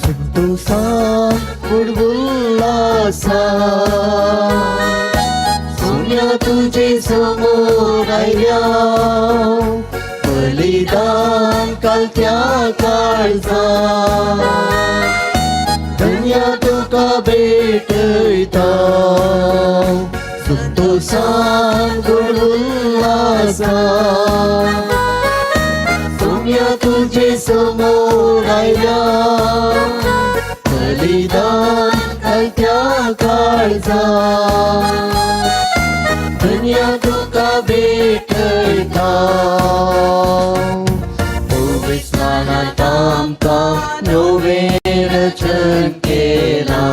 संतोषा उल्हासा सोन्या तुझे समोर आयल्या बलिदान कालच्या काळचा धन्य तुका भेटयता संतोषान उल्हासा सोन्या तुझे समोर आयल्या बलिदान कालच्या काळचा धन्य तुका भेटयता ओबे स्नानांत आमकां नवें रचन केला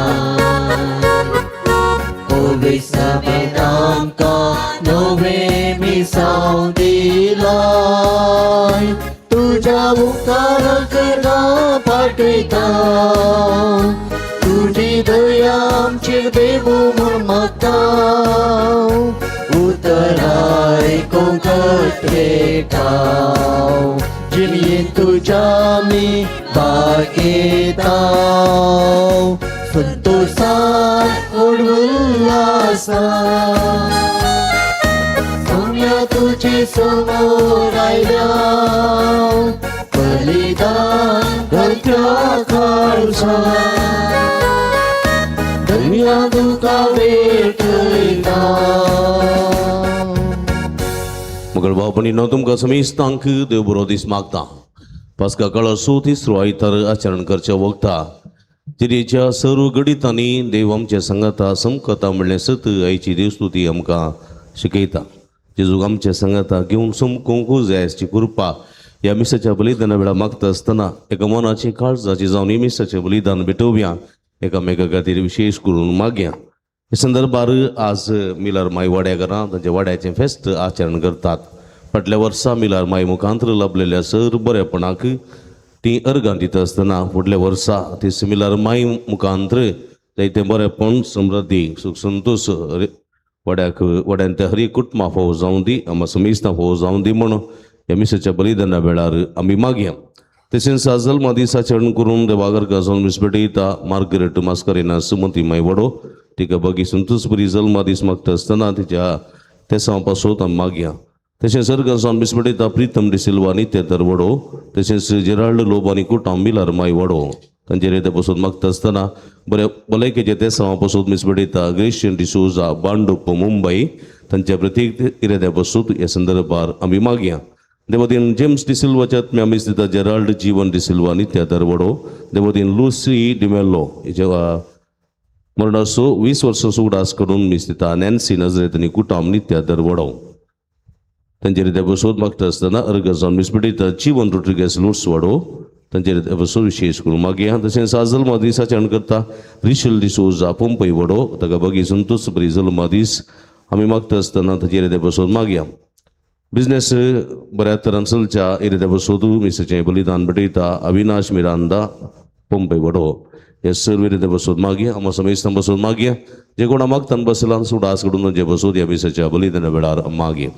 ओबे सभेंत आमकां नवें मिसाव दिलाय तुझ्या उपकाराक पाठयता तुझी दया आमचेर देव म्हूण मागता उतराय कोंकट्रेटा जिणेंत तुज्या आमी बागेता संतोषान उल्हासा सोन्या तुझे समोर आयल्या बलिदान कालच्या काळचा धन्य तुका भेटयता. मगर बापणी नो तुमकां समेस्तांक देव बरो दीस मागता. पास्का काळा तिसरो आयतार आचरण करच्या वखता जिरेच्या सर्व गणितांनी देव आमच्या संगाता समकता म्हणलें सत आयची देवस्तुती आमकां शिकयता. जेजूक आमच्या संगाता घेवन समकोंक जाय आसची कृपा ह्या मिसाच्या बलिदाना वेळा मागता आसतना एका मनाची काळजाची जावन ही मिसाचें बलिदान भेटोवया एकामेका खातीर विशेष करून मागया. हे संदर्भार आज मिलार माई वाड्याकारां तांच्या वाड्याचें फेस्त आचरण करतात. फाटल्या वर्सा मिलार माई मुखांतर लाभलेल्या सर बरेपणाक ती अर्गां दिता आसतना फुडल्या वर्सा ती मिलार माई मुखांतर जायतें बरेपण समृद्धी सुख संतोष वाड्यान त्या हरी कुटुंबा फोव जावं दी आम्हा समेस्तां फोव जावं दी म्हणून ह्या मिसाच्या बलिदाना वेळार आमी मागया. तशेंच जल्मा दिसा आचरण करून देवागर गाजोवन मिस भेटयता मार्गरेट मास्करेना सुमती माई वडो तिका बगी संतोष बरी जल्मा दीस मागता आसतना तिच्या तेसां पासत आमी मागया. तशेंच सर्गासान मिस भेटयता प्रितम डिसिल्वा नित्य तरवडो तशेंच जेराल्ड लोबानी कुटाम मिलार माई वडो तांचेर येते पासून मागता आसतना भलायकेचे तेसां पासून मिस भेटयता ग्रेशियन डिसोजा बांडुप मुंबई तांच्या प्रत्येक इरेद्या पासून ह्या संदर्भार आमी मागया. देवतीन जेम्स डिसिल्वाच्या आत्म्या मिस दिता जेराल्ड जीवन डिसिल्वा नित्य तरवडो देवतीन लुसी डिमेल्लो हेच्या मरणाचो 20 वर्सां सुडास करून मिस दिता नॅन्सी नजरेतनी कुटाम नित्य तरवडो तांचेर येते पासून मागता आसतना अर्ग जावन मिस भेटयता जीवन रोड्रिगेज लुट्स वाडो तांचेर येते पासून विशेष करून मागया. तशेंच आज जल्मा दीस आचरण करता रिशल डिसोजा पंपई वडो ताका बगी संतोष बरी जल्मा दीस आमी मागता आसतना ताचेर येते पासून मागया. बिझनेस बऱ्या तरान चलच्या इरेद्या पासून मिसाचें बलिदान भेटयता अविनाश मिरांदा पंपई वडो हे सर्व इरेद्या पासून मागया. आम्हा समेस्तां पासून मागया जे कोणा मागतान बसलां सुडास कडून जे पासून ह्या मिसाच्या बलिदाना वेळार मागया.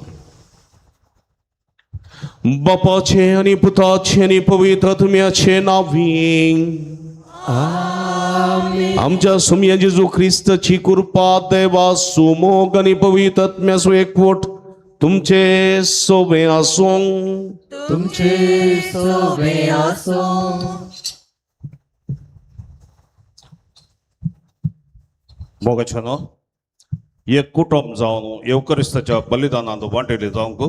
बापाचे आणि पुताचे आणि पवित्र आत्म्याचे नावी आमच्या सुम्या जेजू ख्रिस्ताची कृपा देवा सुमोग आणि पवित्र आत्म्याचो एकवट तुमचे सोबे आसूं तुमचे सोबे आसूं. मोगाच्यानो एक कुटुंब जावन येवकरिस्ताच्या बलिदानांत वांटेले जावंक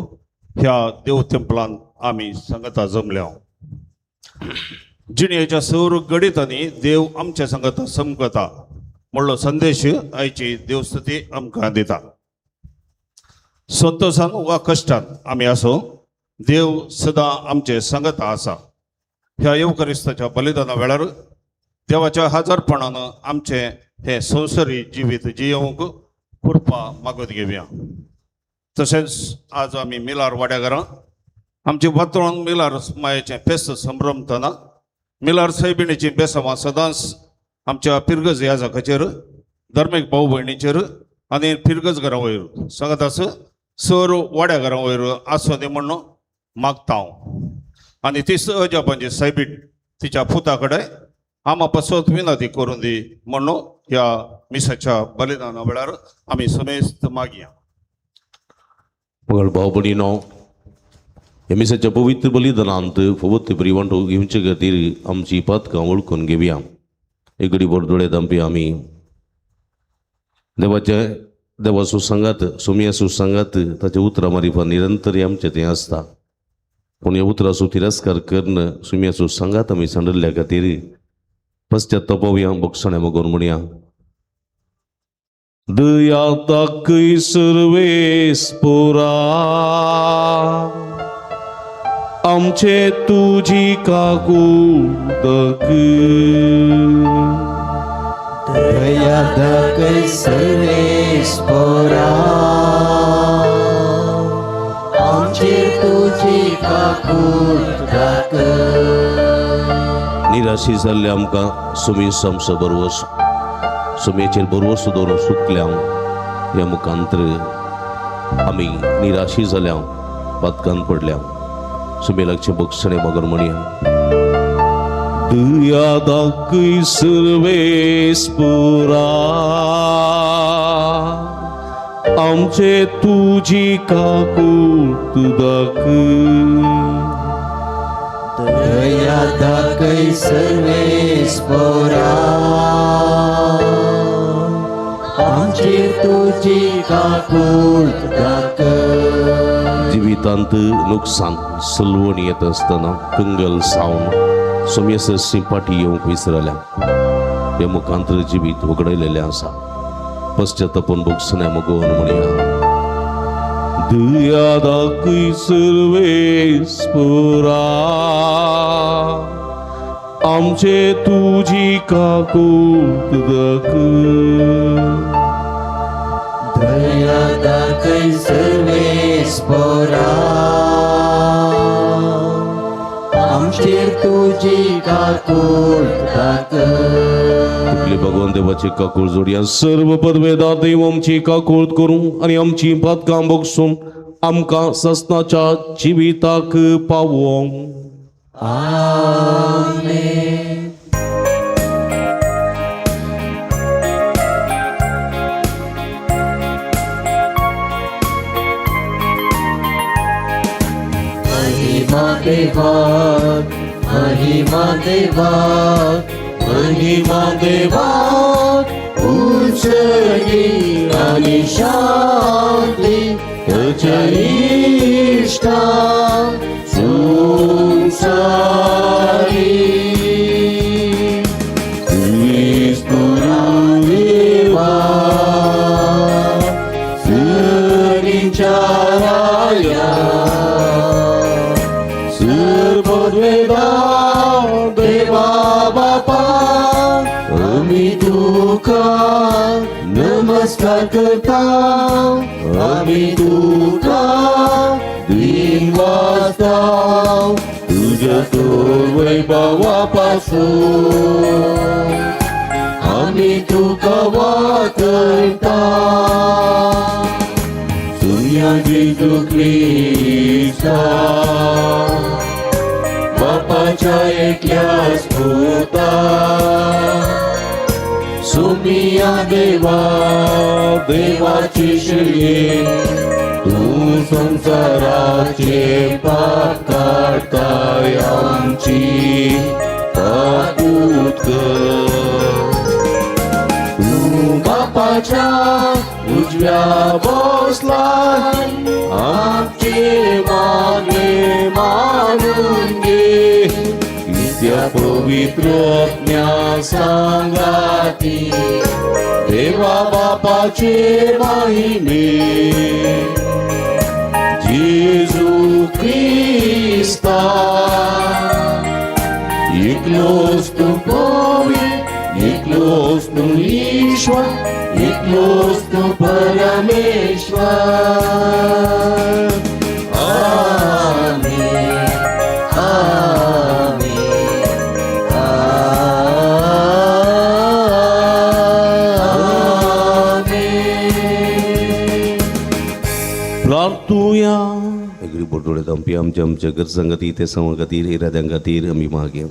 ह्या देव तेंपलान आमी संगता जमल्या. जिणेच्या सौर गणितांनी देव आमच्या संगता समकता म्हणलो संदेश आयची देवस्तुती आमकां दिता. संतोषान वा कश्टान आमी आसो देव सदां आमचे संगता आसा. ह्या येवकरिस्ताच्या बलिदाना वेळार देवाच्या हाजरपणान आमचे हे संवसारी जिवीत जियोवंक कृपा मागत घेवया. तशेंच आज आमी मिलार वाड्याकारां आमचे वातावरण मिलार मायेचें फेस्त संभ्रमतना मिलार सायबिणीची बेसांवां सदांच आमच्या पिरगज ह्या जागाचेर धर्मीक भाऊ भयणीचेर आनी फिरगज घरा वयर सांगत आस सर वाड्या घरा वयर आसो दी म्हणून मागता हांव. आनी ती सहज म्हणजे सायबीट तिच्या पुता कडेन आम्हा पासत विनंती करून दी म्हणून ह्या मिसाच्या बलिदाना वेळार आमी समेस्त मागया. मगळ भाव भयणीनो, ह्या मिसाच्या पवित्र बलिदानांत फवत बरी वांटो घेवचे खातीर आमची पातकां वळखून घेवया. एक घडीभर दोळे धांपया आमी. देवा सुसंगात सुमया सुसंगात ताच्या उतरां मारिफा निरंतर आमचें तें आसता. पूण ह्या उतराचो तिरस्कार करून सुमया सुसंगात आमी सांडल्या खातीर पश्चात्तापावया, बक्षणे मगोन म्हणया. दया ताकय सर्वेस्परा आमचे तुजी काकूळटक. दया दाखय सर्वेस्परा आमचेर तुजी काकूळटाक. निराशी जाल्ले आमकां सुमी समस बरोवस सुमेचेर बरोवस दवरून सुकल्या ह्या मुखांतर आमी निराशी जाल्या पातकान पडल्या. सुमेलाचे बक्षणे मगन म्हणया. दया दाखय सर्वेस्परा आमचे तुजी काकूळटाक. दया दाखय सर्वेस्परा आमचेर तुजी काकूळटाक. जिवितांत नुकसान सलवण येत असताना कंगल सावन सुमेस सिंपाटी येवंक विसरल्या. ह्या मुखांतर जिवीत उगडयलेलें आसा. पश्चात्तापून बक्षणे मगोन म्हणया. दया दाखय सर्वेस्परा आमचे तुजी काकूळटाक. दया दाखय सर्वेस्परा आमचेर तुजी काकूळटाक. आपली भगवान देवाची काकूळ जोडया. सर्व पदवेदार देव आमची काकूळट करूं आनी आमची पातकां बक्षून आमकां ससनाच्या जिविताक पावों. आमेन. महिमा देवाक, महिमा देवाक, महिमा देवाक, उंचई आणि शांती तुझ्या इष्टा संसारी. तुझ्या देवा सरींच्या राया सर्ववेदार देवा बापा आम्ही तुका नमस्कार करता. आम्ही तुका दिन वाजता तुझ्या तोर वैभवापासून आम्ही तुका वाकळटा. तुझ्या जेजू ख्रिस्ता बापाच्या एकल्याच पुता सुमिया देवा देवाची श्री तू संसाराचे पाप काढताय आमची काकूळट कर. तू बापाच्या उजव्या बसलाय आमचे मागे मानून घे. त्या पवित्र आज्ञा सांगाती देवा बापाचे महिमे. जेजू ख्रिस्ता एकलोच तू पवित्र, एकलोच तू ईश्वर, एकलोच तू परमेश्वर. आमेन. आमेन. प्रार्थूया वेगळी बोटोळे दंपी आमच्या आमच्या गरजंगती ते समगतीर इराद्यांगातीर आम्ही मागे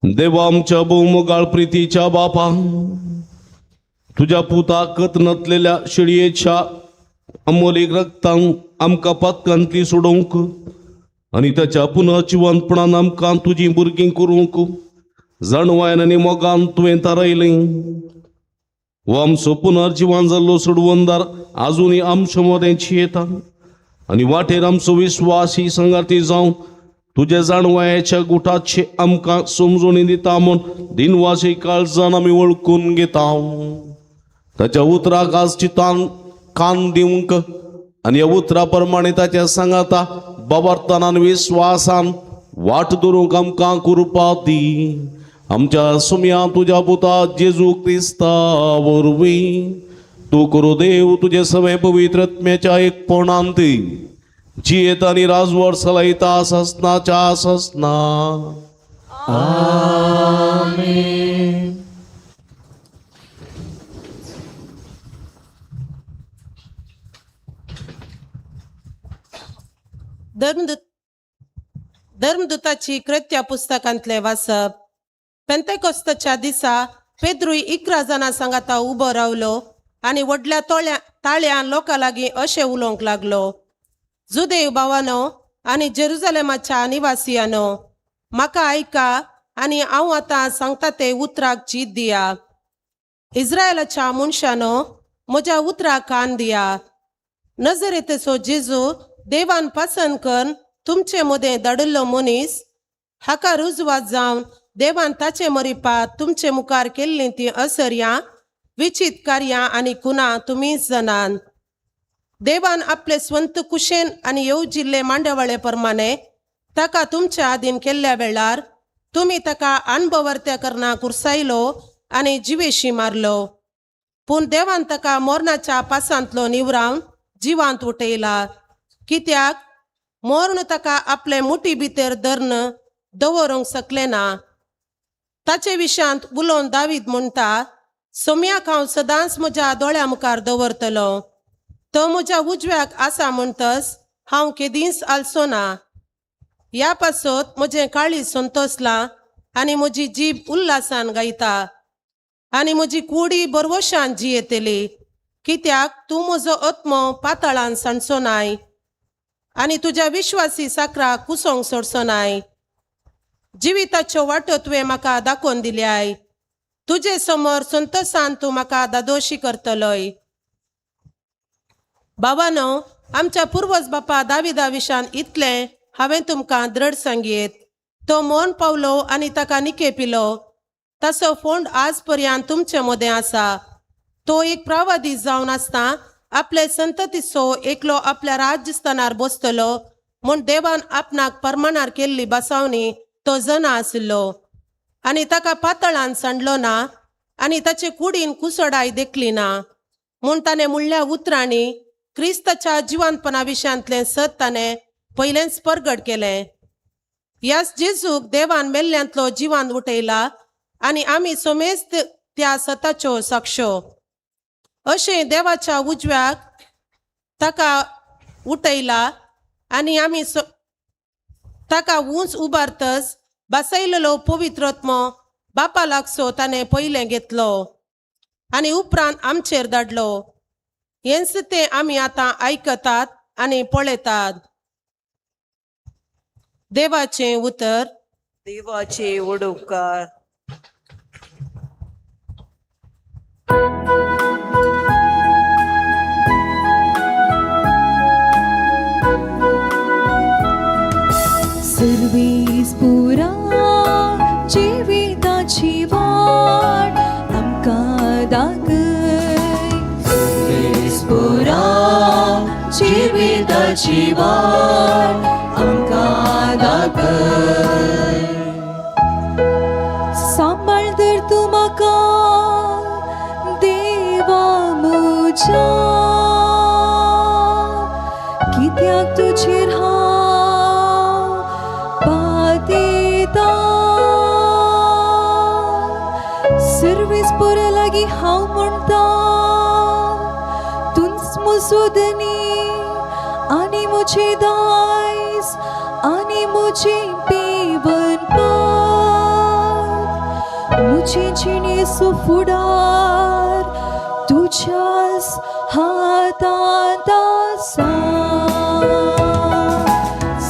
देवा आमच्या बहुमोगाळ प्रीतीच्या बापा तुझ्या पुताकत नसलेल्या शिडयेच्या अमोलिक रक्तान आमकां पातकांतली सोडोवंक आनी त्याच्या पुनः जिवंतपणान आमकां तुजी भुरगीं करूंक जाणवायन आनी मोगान तुवें तारयलें हो आमचो पुनर्जीवन जाल्लो सोडवंदार आजुनी आमच्या मदें येता आनी वाटेर आमचो विश्वासी संगाती जावं तुझे जाणवायाच्या गुटाचे आमकां समजून दिता म्हूण दिनवासी काळजान आमी वळखून घेता ताच्या उतराक आज चितान कान दिवंक आनी ह्या उतरा प्रमाणे ताच्या सांगाता बाबार्थानान विश्वासान वाट धरूंक आमकां कृपा दी आमच्या सुम्या तुझ्या पुता जेजू क्रिस्ता वरवीं तू करू देव तुझे सवे पवित्र आत्म्याच्या एकपणांत जियेत आनी राजवट चलयता ससनाच्या ससना आमेन. धर्मदूताची कृत्या पुस्तकांतले वाचप. पेंतेकोस्ताच्या दिसा पेद्रूय 11 जाणां सांगाता उबो रावलो आनी व्हडल्या ताळ्यान लोकां लागीं अशें उलोवंक लागलो. जुदेव भावानो आनी जेरुजालेमाच्या निवासियानो म्हाका आयका आनी हांव आतां सांगता ते उतराक जीत दिया. इस्रायलाच्या मनशानो म्हज्या उतराक कान दिया. नजरेतेचो जेजू देवान पसंद करून तुमचे मदें धाडिल्लो मनीस हाका रुजवात जावन देवान ताचे मरिपा तुमचे मुखार केल्लीं ती असर्यां विचित कार्यां आनी गुणां तुमीच जाणान. देवान आपले स्वंत कुशेन आनी येवजिल्ले मांडवळे प्रमाणे ताका तुमच्या आदीन केल्ल्या वेळार तुमी ताका अणभवर्त्या करना कुरसायलो आनी जिवेशी मारलो. पूण देवान ताका मोरणाच्या पासांतलो निवरावन जिवांत उठयला. कित्याक मोर्ण ताका आपले मुठी भितर धਰਨ दवरूंक शकले ना. ताचे विशांत उलोवन दावीद म्हणटा, सोम्याक हांव सदांच म्हज्या दोळ्या मुखार दवरतलो. तो म्हज्या उजव्याक आसा म्हणटस हांव केदींच आलसो ना. ह्या पासत म्हजें काळीज संतोसलां आनी म्हजी जीब उल्हासान गायता आनी म्हजी कुडी बरवशान जियेतली. कित्याक तूं म्हजो आत्मो पाताळान सांडचो नाय आनी तुज्या विश्वासी साकराक कुसोंक सोडचो नाय. जिविताच्यो वाटो तुवें म्हाका दाखोवन दिल्याय. तुजे समोर संतोषान तूं म्हाका दादोशी करतलोय. भावानो, आमच्या पुर्वज बापा दाविदा विशान इतलें हांवें तुमकां दृढ सांगयेत. तो मोन पावलो आनी ताका निके पिलो. ताचो फोंड आज पर्यंत तुमचे मदें आसा. तो एक प्रवादी जावन आसता आपले संततीचो एकलो आपल्या राज्यस्थानार बसतलो म्हूण देवान आपणाक परमानार केल्ली बसावणी तो जना आशिल्लो आनी ताका पातळान सांडलो ना आनी ताचे कुडीन कुसोडाय देखली ना म्हूण ताणें म्हणल्या उतरांनी क्रिस्ताच्या जिवंतपणा विशयांतलें सत ताणें पयलेंच परगट केलें. ह्याच जेजूक देवान मेल्ल्यांतलो जिवांत उठयला आनी आमी सोमेच त्या सताच्यो साक्षो. अशें देवाच्या उजव्याक ताका उठयला आनी आमी ताका उंच उबारतस बसयलेलो पवित्र आत्मो बापा लागसो ताणें पयलें घेतलो आनी उपरांत आमचेर धाडलो. हेंच तें आमी आतां आयकतात आनी पळयतात. देवाचें उतर. देवाचे वडोवकार. सर्वेस्पुरा जिविताची वाट आमकां दाखय. सर्वेस्पुरा जिविताची वाट आमकां दाखय. सांबाळ दर तूं म्हाका देवा म्हज्या, कित्याक तुजेर हांव पातयता. सर्वेस पोरा लागी हांव म्हणटा तुंच मुसोदनी आनी मुझे दायज आनी मुझे पेवनपात मुझे जिणेचो फुडार तुझ्याच हातांत आसा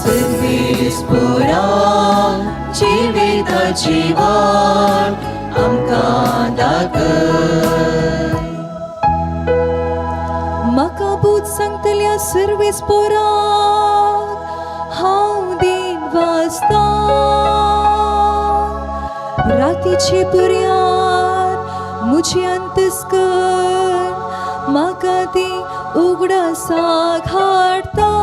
सर्वेस्परा जिविताची वाट आमकां दाखय म्हाका भूत सांगतल्या सर्वेस्पोराक हांव देन वाचता रातीचे पर्यार मुझे अंतस्करण म्हाका ती उगडासाक हाडटा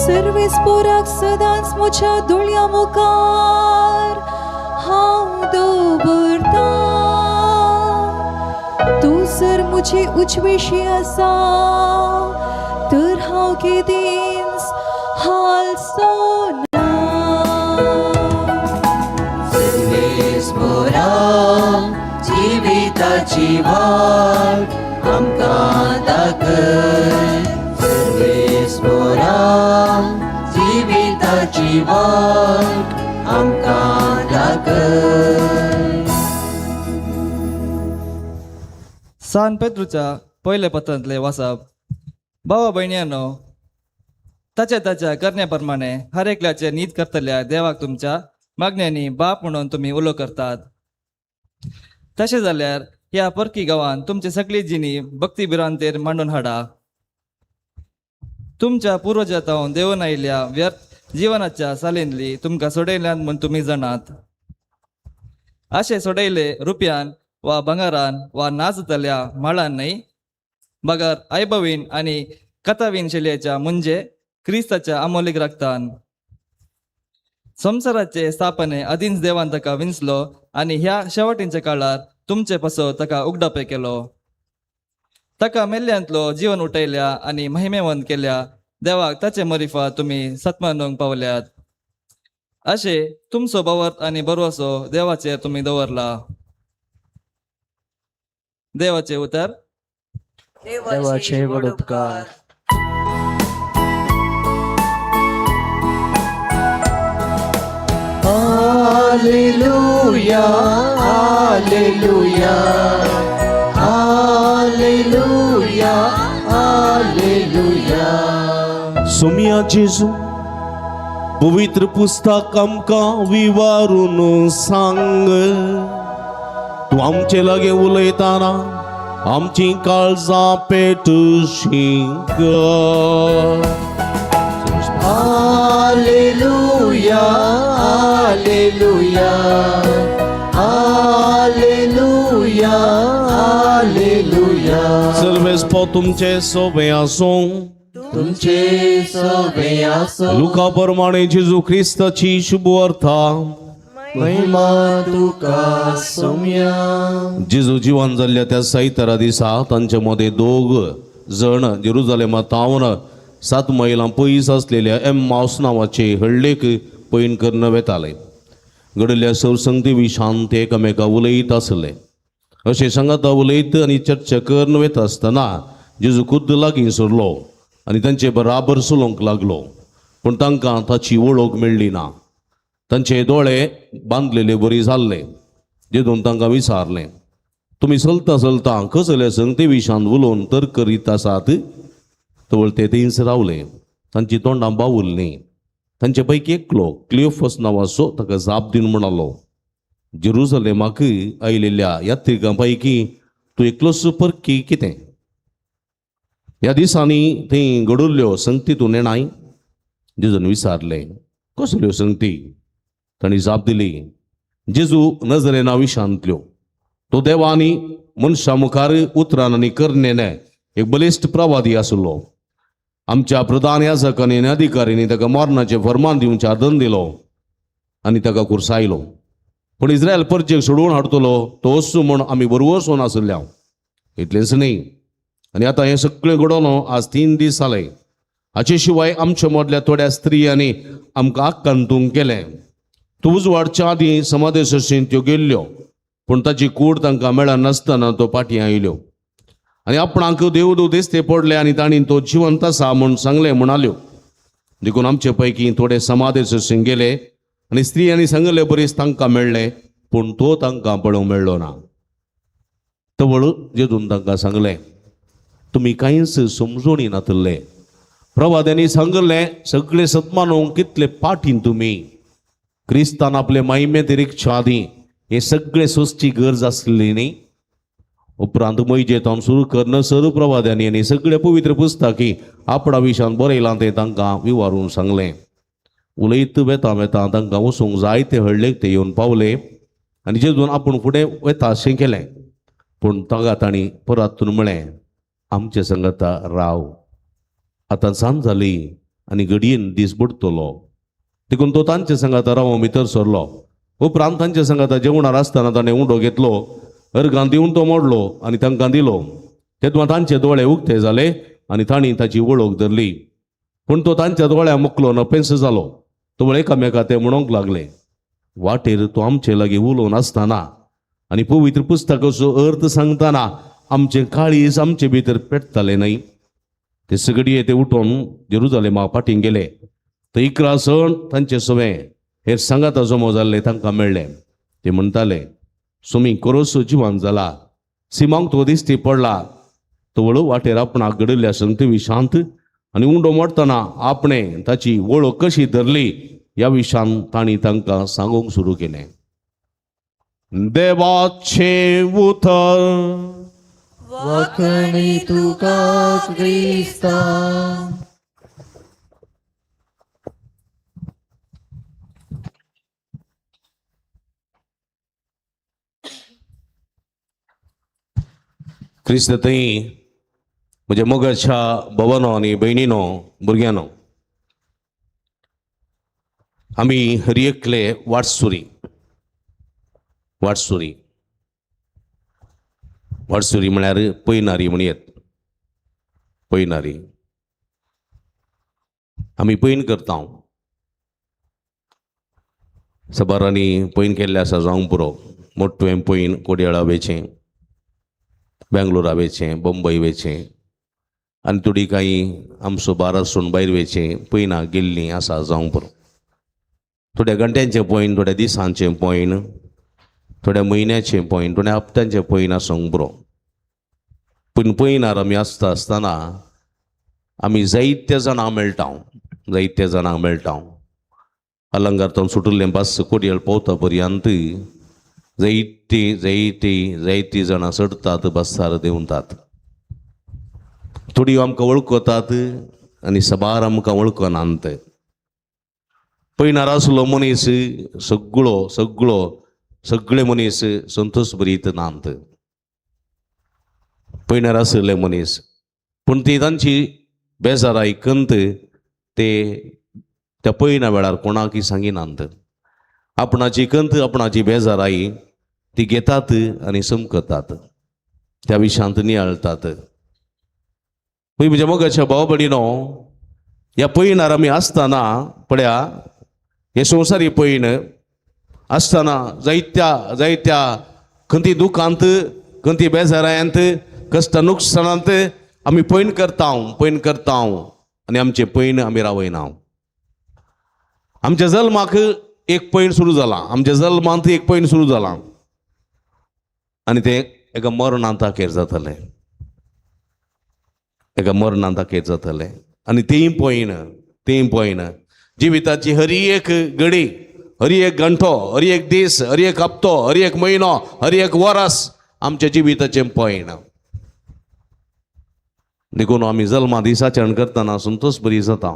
सर्वेस्पोराक सदांच म्हज्या दोळ्या मुखार हांव दवरता तू जर मुझे उजवेशी आसा तर हांव केदेंच हालचो ना सर्वेस्पोरा जिविताची वाट आमकां दाखय सर्वेस्पोरा जिविताची वाट आमकां दाखय सान पेद्रूच्या पयल्या पत्रांतले वाचप भावा भयण्यांनो ताच्या करण्याप्रमाणे हर एकल्याचे नीत करतल्या देवाक तुमच्या मागण्यांनी बाप म्हणून तुम्ही उलो करतात तशें जाल्यार ह्या परकी गांवांत तुमची सगळी जिणी भक्तिभिरांतेर मांडून हाडा तुमच्या पुर्वजांतावन देवून आयिल्ल्या व्यर्थ जिवनाच्या सालेंतली तुमकां सोडयल्यान म्हूण तुमी जाणात अशें सोडयले रुपयान वा भांगारान वा नाचतल्या माळान न्हय बगर आयबवीन आनी कथावीन शैलीच्या म्हणजे क्रिस्ताच्या अमोलीक रक्तान संसाराचे स्थापने आदींच देवान ताका विंचलो आनी ह्या शेवटींच्या काळार तुमचे पासो ताका उगडापे केलो ताका मेल्ल्यांतलो जीवन उठयल्या आनी महिमेवंत केल्या देवाक ताचे मरिफा तुमी सत्मानूंक पावल्यात अशें तुमचो बावर्थ आनी बरवसो देवाचेर तुमी दवरला देवाचे उतर देवाचे वडोपकार हालेलुया हालेलुया हालेलुया हालेलुया सोमिया जेजू पवित्र पुस्तक आमकां विवारून सांग तूं आमचे लागे उलयताना आमची काळजां पेटशीक हालेलुया हालेलुया हालेलुया हालेलुया सर्वेस्पो तुमचे सोबे आसूं तुमचे सोबे आसूं लुका प्रमाणे जेजू ख्रिस्ताची शुभ अर्था महिमा तुका सोम्या जेजू जिवन जाल्ल्या त्या सायतारा दिसा तांचे मदें दोग जण जेरुजालेमांत तावन 7 मैलां पयस आसलेल्या एम्माउस नांवाचे हळ्ळेक पैन करून वेताले घडयल्ल्या सरसंगती विशांत ते एकामेका उलयत आसले अशें सांगता उलयत आनी चर्चा करून वता आसतना जेजू खुद्द लागीं सरलो आनी तांचे बराबर सुलोवंक लागलो पूण तांकां ताची वळख मेळ्ळी ना तांचे दोळे बांदलेले बरी जाल्ले जेदून तांकां विचारलें तुमी चलता चलता कसले संगती विशांत उलोवन तर्क करीत आसात तवळ ते थंयच रावले तांची तोंडां बावुरलीं तांचे पैकी एकलो क्लियोफस नांवाचो ताका जाप दिवन म्हणालो जेरुसलेमाक आयिल्ल्या यात्रिकां पैकी तूं एकलोच परकी कितें ह्या दिसांनी थंय घडुल्ल्यो संगती तूं नेणाय जेजून विचारलें कसल्यो संगती तांणी जाप दिली जेजू नजरेना विशांतल्यो तो देवानी मनशा मुखार उतरान आनी करनेने एक बलिश्ट प्रवादी आसलो आमच्या प्रधान याजकांनी आनी अधिकाऱ्यांनी ताका मरणाचें फर्मान दिवचे आदन दिलो आनी ताका कुर्सायलो पूण इस्रायल परचेक सोडून हाडटलो तो वचूं म्हूण आमी बरोवचो नासल्या इतलेंच न्ही आनी आतां हें सगळें घडोवन आज 3 दीस जाले हाचे शिवाय आमच्या मदल्या थोड्या स्त्रियांनी आमकां आक्कांतूंक केलें तो उजवाडच्या आदी समाधी सशीन त्यो गेल्ल्यो पूण ताची कूड तांकां मेळा नासतना तो फाटीं आयल्यो आनी आपणाक देव दिसते पडले आनी तांणी तो जिवंत आसा म्हूण सांगलें म्हणाल्यो. देखून आमचे पैकी थोडे समाधी सशीन गेले आनी स्त्रियांनी सांगले बरीच तांकां मेळ्ळे पूण तो तांकां पळोवंक मेळ्ळो ना. तवळ जेजून तांकां सांगलें तुमी कांयच समजून नातले. प्रवाद्यांनी सांगलें सगळे सत्मानोवंक कितले पाठीन तुमी. क्रिस्तान आपले मायमेत रिक्षा आदी हे सगळे सोसची गरज आसली न्ही. उपरांत मैजेतान सुरू करन सर प्रवाद्यांनी आनी सगळे पवित्र पुस्तकी आपणा विशयान बरयलां तें तांकां विवारून सांगलें. उलयत वेता वेता तांकां वचूंक जाय ते हळडेक ते येवन पावले आनी जेजून आपूण फुडें वता अशें केलें. पूण ताका तांणी परतून म्हळें आमचे सांगता राव. आतां सांज जाली आनी घडयेन दीस बुडतलो. देखून तो तांचे सांगाता रावों भितर सरलो. उपरांत तांचे सांगाता जेवणार आसतना ताणें उंडो घेतलो अर्गां दिवन तो मोडलो आनी तांकां दिलो. तेदुआं तांचे दोळे उक्ते जाले आनी तांणी ताची वळख धरली. पूण तो तांच्या दोळ्या मुकलो नपेस जालो. तो एकामेका ते म्हणूंक लागले वाटेर तो आमचे लागीं उलोवन आसतना आनी पवित्र पुस्तकाचो अर्थ सांगतना आमचे काळीज आमचे भितर पेटताले न्हय. ते सगळीं ते उठून जेरुजालेमा फाटीं गेले. थंय 11 सण तांचे सवे हेर सांगाता जमो जाल्ले तांकां मेळ्ळे. ते म्हणटाले सुमी कोरोस जिवान जाला. सिमांक तो दिश्टी पडला. तो वळू वाटेर आपणाक घडयल्ल्या संगती विशांत आनी उंडो मोडटना आपणें ताची वळख कशी धरली ह्या विशयान तांणी तांकां सांगूंक सुरू केलें. देवाचे उतर वखणी तुका क्रिस्ता. क्रिस्त थंय म्हजे मोगाच्या भवनो आनी भयणीनो भुरग्यानो आमी हर एकले वाटसुरी म्हळ्यार पयनारी म्हणयत. पयनारी आमी पैन करता. सबारांनी पैन केल्लें आसा जावंक पुरो. मोठ्ठें पैन कोडयाळा वेचें बेंगलोरा वेचें बंबई वेचें आनी थोडी काही आमचो बारासून भायर वेचें पयना गेल्लीं आसा जावंक पुरो. थोड्या घंट्यांचें पॉयन थोड्या दिसांचें पॉयन थोड्या म्हयन्याचें पॉयन थोड्या हप्त्यांचें पॉयन आसूंक पुरो. पूण पयनार आमी आसतना आमी जायत्या जाणांक मेळटा. अलंगारतान सुटिल्लें बास कोडयाळ पावता पर्यंत जायती जाणां चडटात बसार देंवतात. थोडी आमकां वळखतात आनी सबार आमकां वळखनात. पयनार आसलो मनीस सगळे मनीस संतोश भरीत नात. पयनार आसले मनीस पूण ती तांची बेजाराय कंत ते त्या पयना वेळार कोणाकय सांगिनात. आपणाची कंत आपणाची बेजाराई ती घेतात आनी समकतात. त्या विशयांत नियाळतात. पळय म्हज्या मोगाच्या भाव भयणीनो ह्या पयनार आमी आसतना पळया हे संवसारी पयन आसतना जायत्या खंती दुखांत खंती बेजारायांत कश्ट नुकसानांत आमी पैन करता आनी आमचे पैन आमी रावयना. आमच्या जल्माक एक पैन सुरू जाला. आमच्या जल्मांत एक पैन सुरू जाला आनी ते एका मरणांताकेर जातलें. आनी तेय पैन जिविताची हर एक घडी हर एक घंटो हर एक दीस हर एक हप्तो हर एक म्हयनो हर एक वरस आमच्या जिविताचें पैन. देखून आमी जल्मा दिसाचरण करतना संतोश बरी जाता.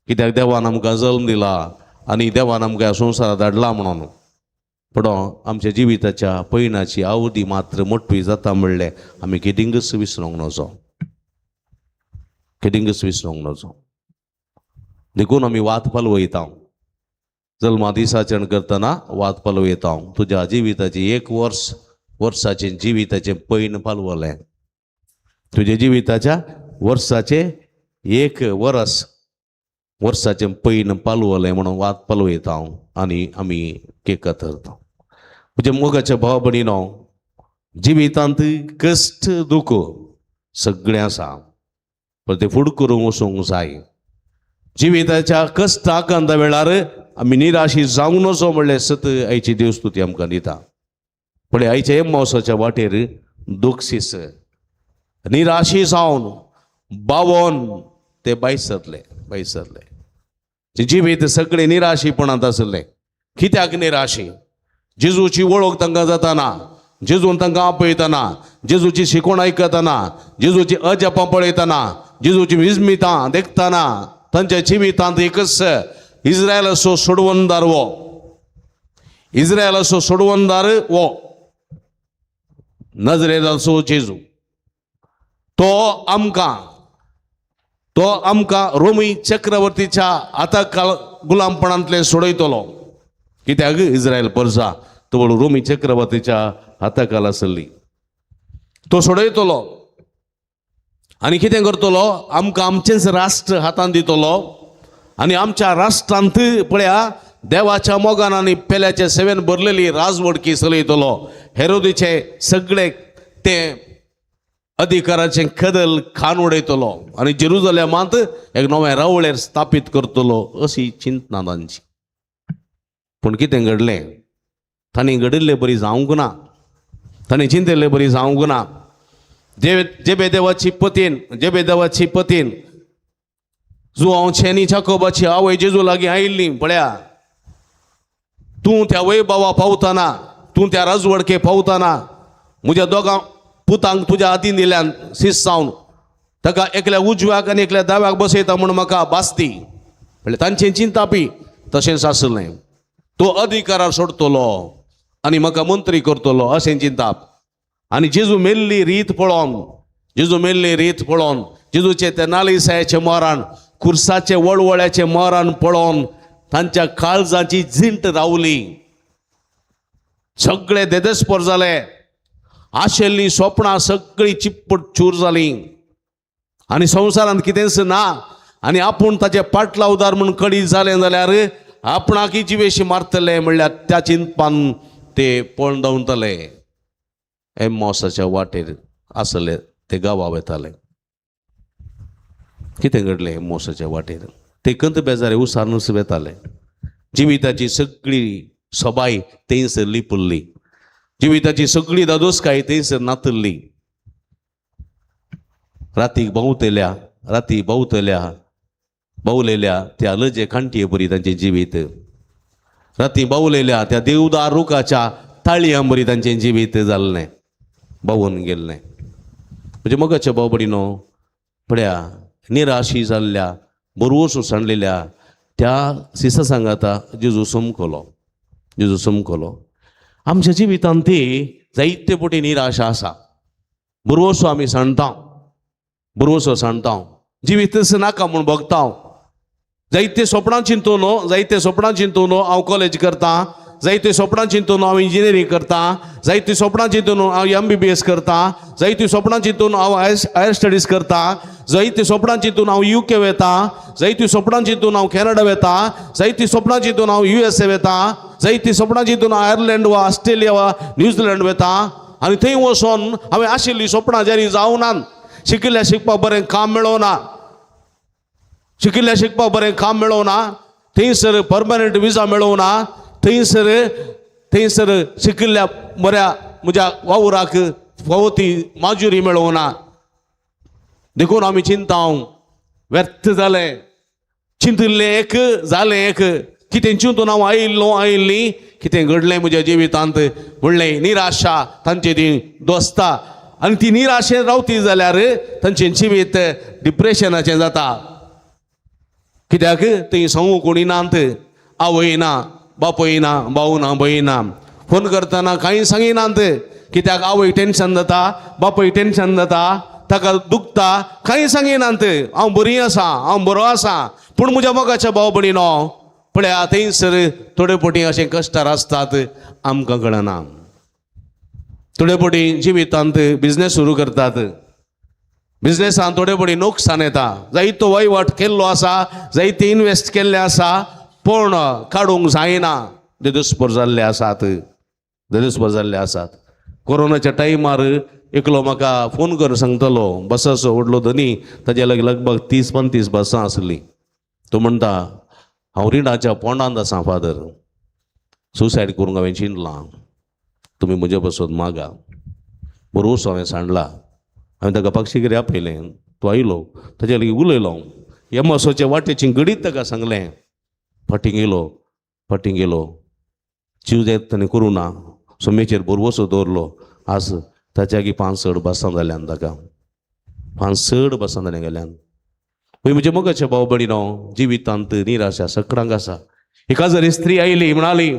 कित्याक देवान आमकां जल्म दिला आनी देवान आमकां ह्या संवसारांत धाडला म्हणून. पूण आमच्या जिविताच्या पैनाची आवडी मात्र मोठवी जाता म्हणलें आमी केदिंगच विसरूंक नजो. देखून आमी वात पालवयता. जल्मा दिसाचरण करतना वात पालवयता. तुज्या जिविताची एक वर्साचें जिविताचें पैन पालवलें. तुज्या जिविताच्या वर्साचें एक वरस वर्साचें पैन पालवलें म्हणून वात पालवयता हांव आनी आमी केक कातरता. म्हणजे मोगाच्या भाव भयणीनो, जिवितांत कश्ट दुख सगळें आसा, पण ते फुडें करूंक वचूंक जाय. जिविताच्या कश्टाक अंदा वेळार आमी निराशी जावंक नजो म्हणलें सत आयची देवस्तुती आमकां दिता. पण आयच्या एम्मावसाच्या वाटेर दुखशीस निराशी जावन बावोन ते भायर सरले. जिवीत सगळें निराशीपणांत आसलें. कित्याक निराशी? जेजूची वळख तांकां जाताना, जेजून तांकां आपयतना, जेजूची शिकवण आयकतना, जेजूची अजापां पळयतना, जेजूची विस्मितां देखतना तांच्या जिवितांत एकच इस्रायल असो सोडवणदार वो, इस्रायल असो सोडवणदार वो नजरेचो जेजू. तो आमकां रोमी चक्रवर्तीच्या हाताक गुलामपणांतले सोडयतलो. कित्याक इस्रायल परजा तो रोमी चक्रवर्तीच्या हाताखाल आसली. तो सोडयतलो आनी कितें करतलो? आमकां आमचेच राष्ट्र हातांत दितलो आनी आमच्या राष्ट्रांत पळया देवाच्या मोगान आनी पेल्याच्या सेवेन भरलेली राजवडकी चलयतलो. हेरोदीचे सगळे ते अधिकाराचें कदल खान उडयतलो आनी जेरुजलेमांत एक नवें रावळेर स्थापीत करतलो, अशी चिंतना तांची. पूण कितें घडलें? तांणी घडिल्लें बरी जावंक ना, तांणी चिंतिल्लें बरी जावंक ना. जेबेदेवाची पतीन जुआंवचेनी जाकोबाची आवय जेजू लागीं आयिल्ली. पळया, तूं त्या वैभवा पावतना, तूं त्या राजवडके पावतना म्हज्या दोगां पुतांक तुज्या हातीन दिल्यान सीस जावन ताका एकल्या उजव्याक आनी एकल्या दाव्याक बसयता म्हूण म्हाका बासती. म्हणल्यार तांचें चिंतापी तशेंच आसलें. तो अधिकारार सोडतलो आनी म्हाका मंत्री करतलो अशें चिंताप. आनी जेजू मेल्ली रीत पळोवन जेजूचे ते नालिसायाचे मरण, खुर्साचे वळवळ्याचे मरण पळोवन तांच्या काळजाची झिंट रावली. सगळे देदेस्पर जाले. आशिल्लीं स्वप्नां सगळीं चिप्पट चूर जालीं आनी संवसारांत कितेंच ना. आनी आपूण ताचे पाटलावदार म्हूण कडी जालें जाल्यार आपणाकी जिवेशी मारतले म्हणल्यार त्या चिंतपान ते पळोवन धांवतले. एम्मावसाच्या वाटेर आसले ते गांवां वेताले. कितें घडलें एम्मावसाच्या वाटेर? ते कंत बेजारे उसारनूच वेताले. जिविताची सगळी सोबाय थंयसर लिपल्ली, जिविताची सगळी दादोसकाय थंयसर नातल्ली. राती बावलेल्या त्या लजे खांटये बरी तांचें जिवीत. राती बावलेल्या त्या देवदार रुखाच्या ताळयां बरी तांचें जिवीत जाल्लें, बावून गेल्लें. म्हणजे मोगाच्या भाव भयणीनो, पळया निराशी जाल्ल्या बरोवस सांडलेल्या त्या सिसा सांगाता जेजू समकलो. आमच्या जिवितांत ती जायते पटी निराशा आसा. बरोवसो आमी सांडटा, जिवीतच नाका म्हूण बगता. जायते स्वप्नां चिंतून हांव कॉलेज करता, जायते स्वप्नां चिंतून हांव इंजिनियरींग करता, जायते स्वप्नां चिंतून हांव MBBS करता, जायते स्वप्नां चिंतून हांव हायर स्टडीज करता, जायते स्वप्नां चिंतून हांव UK वेता, जायते स्वप्नां चिंतून हांव कॅनडा वेता, जायते स्वप्नां चिंतून हांव USA वेता, जायते स्वप्नां चिंतून हांव आयर्लंड वा ऑस्ट्रेलिया वा न्यूझीलंड वेता. आनी थंय वचोन हांवें आशिल्लीं स्वप्नां जारी जावनात. शिकपाक बरें काम मेळोना, थंयसर परमनंट विजा मेळोना, थंयसर शिकिल्ल्या बऱ्या म्हज्या वावराक फावो ती माजुरी मेळोना. देखून आमी चिंतांव व्यर्थ जालें. चिंतिल्लें एक जालें एक. कितें चिंतून हांव आयिल्लीं, कितें घडलें म्हज्या जिवितांत म्हणलें निराशा तांची ती दोस्ता. आनी ती निराशेन रावती जाल्यार तांचें जिवीत डिप्रेशनाचें जाता. कित्याक थंय सांगू कोणी नात, आवय ना, बापूय ना, भाऊ ना, भयण ना. फोन करतना कांय सांगिनात. कित्याक आवय टेन्शन जाता, बापूय टेन्शन जाता, ताका दुखता, कांय सांगिनात. हांव बरी आसा, हांव बरो आसा. पूण म्हज्या मोगाच्या भाव भयणीनो, पळया थंयसर थोडे पटी अशें कश्टार आसतात आमकां कळना. थोडे पटी जिवितांत बिझनेस सुरू करतात, बिझनेसान थोडे बडी नुकसान येता, जायतो वहिवाट केल्लो आसा, जायते इन्वेस्ट केल्ले आसा, पूण काडूंक जायना, देदुस्पर जाल्ले आसात, देदुस्पर जाल्ले आसात. कोरोनाच्या टायमार एकलो म्हाका फोन करून सांगतलो, बसाचो व्हडलो धनी, ताजे लागीं लगभग 30-35 बसां आसली. तो म्हणटा हांव रिणाच्या पोंडांत आसा फादर, सुसायड करूंक हांवें चिंतलां, तुमी म्हजे बसोन मागा. बरोवसो हांवें सांडला. हांवें ताका पक्षीगिरी आपयलें, तो आयलो, ताजे लागीं उलयलो, एमोसोचे वाटेची गडीत ताका सांगलें. फाटीं गेलो, जीव जायत ताणें करूं ना, सोमेचेर बरोवसो दवरलो. आज ताच्या लागीं 5-6 बसां जाल्यान, ताका 5-6 बसां ताणें गेल्यान. पळय म्हजे मोगाचे भाव भयणीनो, जिवितांत निराशा सगळ्यांक आसा. एका जरी स्त्री आयली म्हणाली,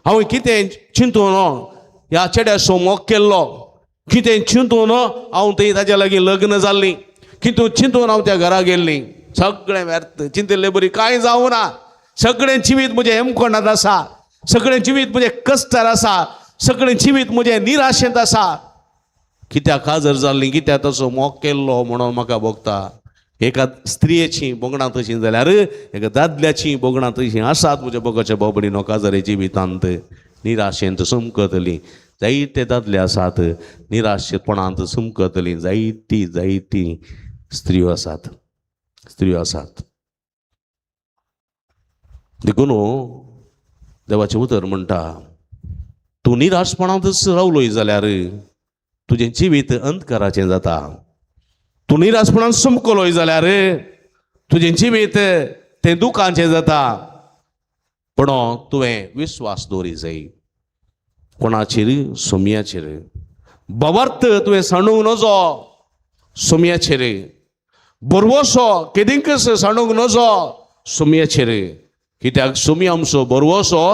हांवें कितें चिंतून ह्या चेड्याचो मोग केल्लो, कितें चिंतून हांव थंय ताच्या लागीं लग्न जाल्लीं, कितें चिंतून हांव त्या घरा गेल्लीं, सगळें व्यर्थ, चिंतिल्ले बरी कांय जावं ना. सगळें जिवीत म्हजें हेमखोंडांत आसा, सगळें जिवीत म्हजें कश्टार आसा, सगळें जिवीत म्हजें निराशेंत आसा. कित्याक काजर जाल्लीं, कित्याक तसो मोग केल्लो म्हणून म्हाका भोगता. एका स्त्रियेची बोगणां तशीं जाल्यार एका दादल्याची बोगणां तशीं आसात म्हज्या बोगाच्या भाव भयणीनो. काजरे जिवितांत निराशेंत सुमकतलीं जायते दादले आसात, निराशेपणांत सुमकतलीं जायती स्त्रियो आसात. देखून देवाचें उतर म्हणटा, तूं निराशपणांतच रावलोय जाल्यार तुजें जिवीत अंतकाराचें जाता. तूं निराशपणान सुमकलोय जाल्यार तुजें जिवीत तें दुखाचें जाता. पण तुवें विश्वास दवरी जाय कोणाचेर? सोमयाचेर. बवर्त तुवें सांडूंक नजो सोमयाचेर. बरवसो केदींकच सांडूंक नजो सोमयाचेर. कित्याक सोमी आमचो बरवसो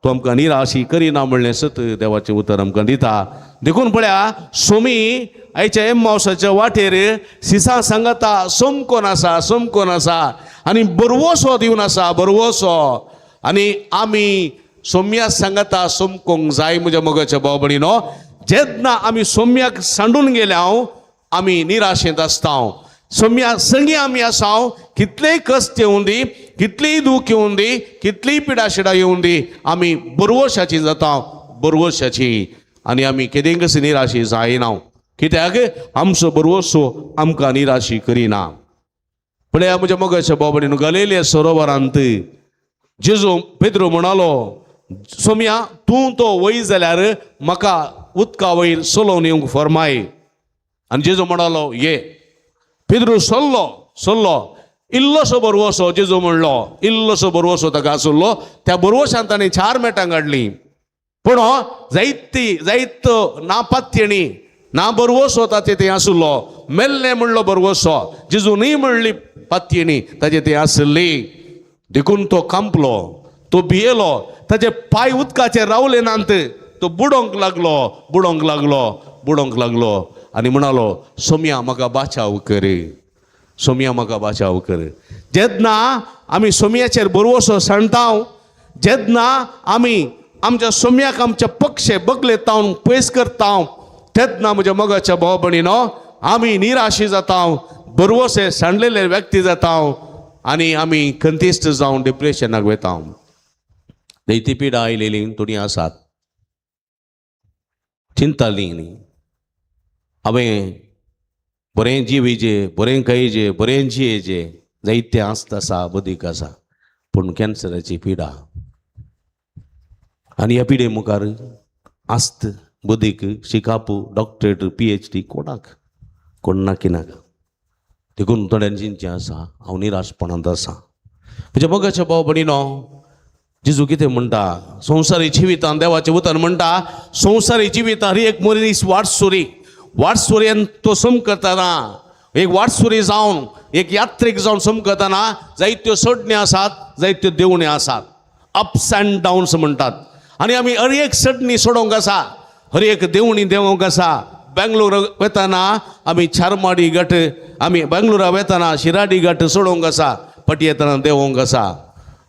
तो आमकां निराशी करिना म्हणलें सत देवाचें उतर आमकां दिता. देखून पळया, सोमी आयच्या एम्मावसाच्या वाटेर सिसां सांगता सोमकोन आसा आनी बरवसो दिवन आसा, बरवसो. आनी आमी सोम्या सांगता सोमकोंक जाय म्हज्या मोगाच्या भाव भयणीनो. जेन्ना आमी सोम्याक सांडून गेल्याव आमी निराशेंत आसता. सोम्या संगी आमी आसाव, कितलेय कश्ट येवं दी, कितलीय दूख येवं दी, कितलीय पिडाशिडा येवं दी, आमी बरवशाची जाता, बरवशाची. आनी आमी केदेंकच निराशी जायना, कित्याक आमचो बरवसो आमकां निराशी करिना. पळया म्हज्या मोगाच्या भाव भयणीनो, गलिले सरोवरांत जेजू पेद्रो म्हणालो, सोम्या तूं तो वय जाल्यार म्हाका उदका वयर सोलोवन येवंक फरमाय. आनी जेजू म्हणालो ये. पेद्रो सोल्लो. इल्लोसो बरवसो जेजू म्हणलो, इल्लोसो बरवसो ताका आसलो. त्या बरवशांत ताणें 4 मेटां काडलीं. पूण जायत ना पात्यणी ना बरवसो ताचे थंय आसलो. मेल्लें म्हणलो बरवसो, जेजू न्ही म्हणली पात्यणी ताचे थंय आसली. देखून तो कांपलो, तो भियेलो, ताचे पांय उदकाचेर रावले नात. तो बुडोंक लागलो आनी म्हणालो, सोम्या म्हाका बाचाव कर, सोम्या म्हाका बाचाव कर. जेन्ना आमी सोम्याचेर बरवसो सांडटा, जेन्ना आमी आमच्या सोम्याक आमच्या पक्षे बगले तावन पयस करता, तेन्ना म्हज्या मोगाच्या भाव भयणीनो आमी निराशी जाता, बरवसे सांडलेले व्यक्ती जाता आनी आमी कंतिश्ट जावन डिप्रेशनाक वता. दैती पिडा आयलेली थोडी आसात. चिंताली न्ही, हांवें बरें जिवेचे, बरें खायचे, बरें जियेचे, जायते आस्त आसा, बदीक आसा, पूण कॅन्सराची पिडा. आनी ह्या पिडे मुखार आस्त, बदीक, शिकापू, डॉक्टरेट, PhD कोण नाका. देखून थोड्यांचें आसा, हांव निराशपणांत आसा. म्हज्या मोगाच्या भाव भयणीनो, जेजू कितें म्हणटा, संवसारी जिवितांत देवाचें उतर म्हणटा, संवसारी जिवितांत एक मनीस वाटसुऱ्यान तो समकतना, एक वाटसुरी जावन, एक यात्रेक जावन समकतना जायत्यो सडण्यो आसात, जायत्यो देवण्यो आसात. अप्स अँड डावन्स म्हणटात. आनी आमी हर एक सडणी सोडोवंक आसा, हर एक देवणी देवोंक आसा. बेंगलोर वेतना आमी चारमाडी घाट, आमी बेंगलोरा वेतना शिराडी घाट सोडोवंक आसा, पटयेतना देवोंक आसा.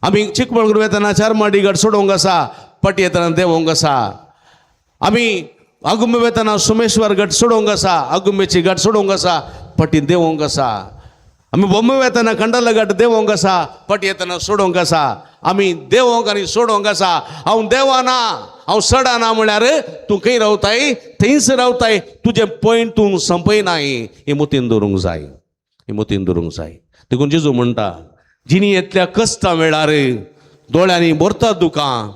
आमी चिकमंगळूर वेतना चारमाडी घाट सोडोवंक आसा, पटयेतना देवोंक आसा. आमी आगुंबे वेतना सोमेश्वर घाट सोडोवंक आसा, आगुंबेची घाट सोडोवंक आसा, पटी देवोंक आसा आमी बोंब येतना कंडाला गाट देवोंक आसा पटी येतना सोडोंक आसा आमी देवोंक आनी सोडोंक आसा हांव देवाना हांव सडाना म्हळ्यार तूं खंय रावताय थंयच रावताय तुजें पॉयंट तूं संपयनाय हे मतीन दवरूंक जाय हे मतीन दवरूंक जाय देखून जेजू म्हणटा जिणी येतल्या कश्टा वेळार दोळ्यांनी भरता दुकां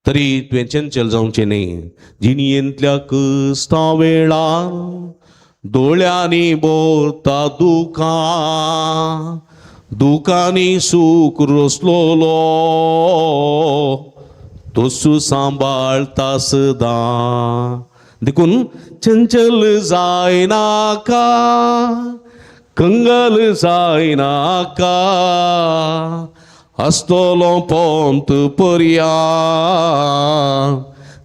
तरी तुवें चंचल जावचें न्ही जिणयेंतल्या कश्टा वेळार दोळ्यांनी भरता दुकां दुकानी सूख रोसलोलो तोसू सांबाळता सदां देखून चंचल जायनाका कंगाल जायनाका आसतलो पोंत पर्या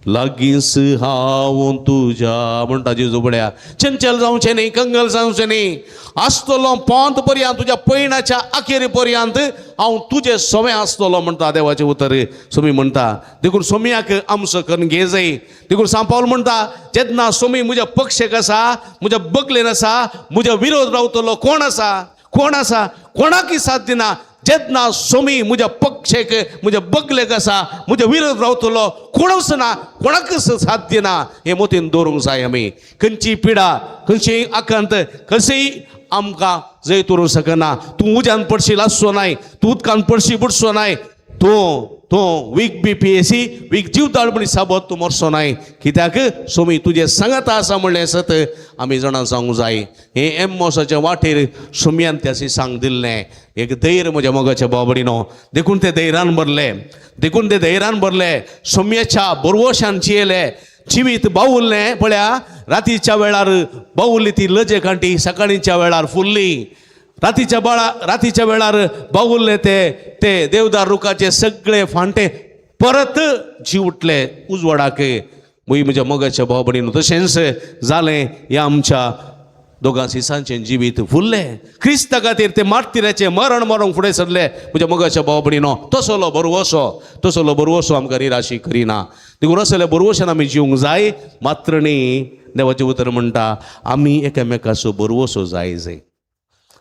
लागींच हांव तुज्या म्हणटा जेजू बड्या चंचल जावचें न्ही कंगाल जावचें न्ही आसतलो पोंत पर्यंत तुज्या पैणाच्या अखेरे पर्यंत हांव तुजें सवें आसतलो म्हणटा देवाचें उतर सोमी म्हणटा देखून सोमयाक आमचो करून घे जाय देखून सांत पावल म्हणटा जेन्ना सोमी म्हज्या पक्षेक आसा म्हज्या बगलेन आसा म्हज्या विरोध रावतलो कोण आसा कोणाकय साथ दिना जेन्ना सोमी म्हज्या पक्षेक म्हज्या बगलेक आसा म्हज्या विरोध रावतलो कोणूच ना कोणाकच साथ दिना हे मतीन दवरूंक जाय आमी खंयची पिडा खंयचीय आकांत खंयचीय आमकां जय करूंक शकना तूं उज्यान पडशील आसचो नाय तूं उदकान पडशी बुडचो नाय तूं वीक BPSC वीक जीव दाळपणी साबत तूं मरचो नाय कित्याक सोमी तुजे सांगाता आसा म्हणलें सत आमी जाणां सांगूंक जाय हे एम्मोसाच्या वाटेर सोमयान त्यासी सांग दिल्लें एक धैर्य म्हज्या मोगाच्या बाबडीनो देखून ते धैर्यान भरले सोम्याच्या बरवशान जियेले जिवीत बावुरलें पळया रातीच्या वेळार बावुरली ती लजे कांटी सकाळीच्या वेळार फुल्ली रातीच्या वेळार बावुरले ते देवदार रुखाचे सगळे फांटे परत जीव उठले उजवाडाक म्हज्या मोगाच्या भाव भयणीनो तशेंच जालें ह्या आमच्या दोगां सिसांचें जिवीत फुल्लें क्रिस्ता खातीर ते मार्तिराचें मरण मरूंक फुडें सरले म्हज्या मोगाच्या भाव भयणीनो तसलो बरवसो आमकां निराशी करिना देखून असल्या बरवशान आमी जिवंक जाय मात्र न्ही देवाचें उतर म्हणटा आमी एकामेकाचो बरवसो जाय